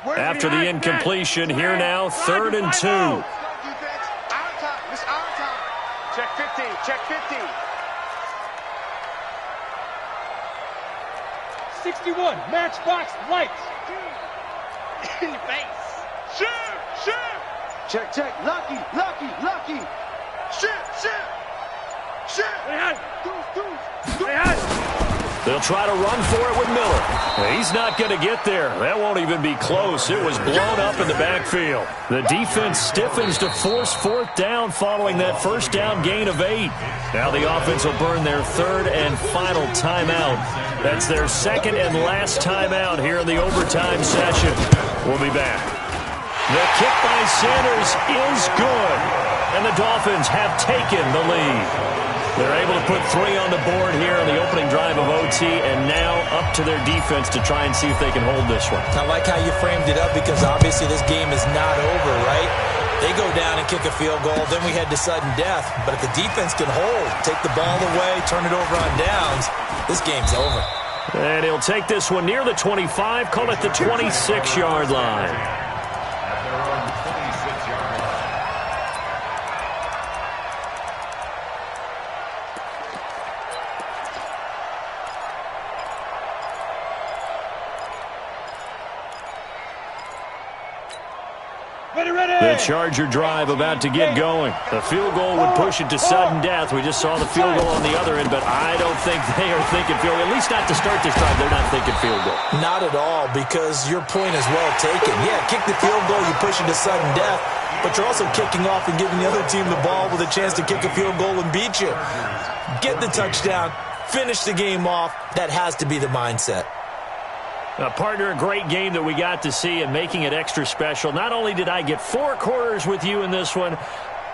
2. After the incompletion, here now, 3rd and 2. Our time. This is our time. Check 15. 61. Matchbox lights. In your face. Shoot. Check. Lucky. Shoot. Hey, Deuce. hey. They'll try to run for it with Miller. He's not going to get there. That won't even be close. It was blown up in the backfield. The defense stiffens to force fourth down following that first down gain of 8. Now the offense will burn their third and final timeout. That's their second and last timeout here in the overtime session. We'll be back. The kick by Sanders is good, and the Dolphins have taken the lead. They're able to put 3 on the board here on the opening drive of OT, and now up to their defense to try and see if they can hold this one. I like how you framed it up because obviously this game is not over, right? They go down and kick a field goal, then we head to sudden death. But if the defense can hold, take the ball away, turn it over on downs, this game's over. And he'll take this one near the 25, call it the 26-yard line. The Charger drive about to get going. The field goal would push it to sudden death. We just saw the field goal on the other end, but I don't think they are thinking field goal. At least not to start this drive. They're not thinking field goal. Not at all, because your point is well taken. Yeah, kick the field goal, you push it to sudden death, but you're also kicking off and giving the other team the ball with a chance to kick a field goal and beat you. Get the touchdown, finish the game off. That has to be the mindset. Partner, a great game that we got to see and making it extra special. Not only did I get 4 quarters with you in this one,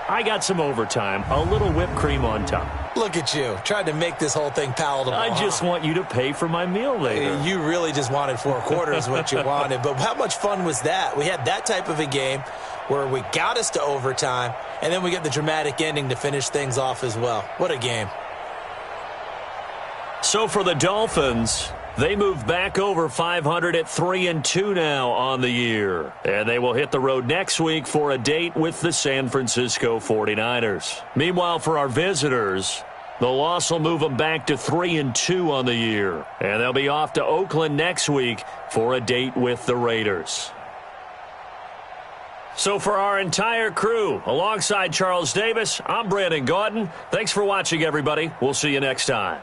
I got some overtime, a little whipped cream on top. Look at you, tried to make this whole thing palatable. I just want you to pay for my meal later. You really just wanted 4 quarters what you wanted, but how much fun was that? We had that type of a game where we got us to overtime, and then we get the dramatic ending to finish things off as well. What a game. So for the Dolphins, they move back over 500 at 3-2 now on the year. And they will hit the road next week for a date with the San Francisco 49ers. Meanwhile, for our visitors, the loss will move them back to 3-2 on the year. And they'll be off to Oakland next week for a date with the Raiders. So for our entire crew, alongside Charles Davis, I'm Brandon Gaudin. Thanks for watching, everybody. We'll see you next time.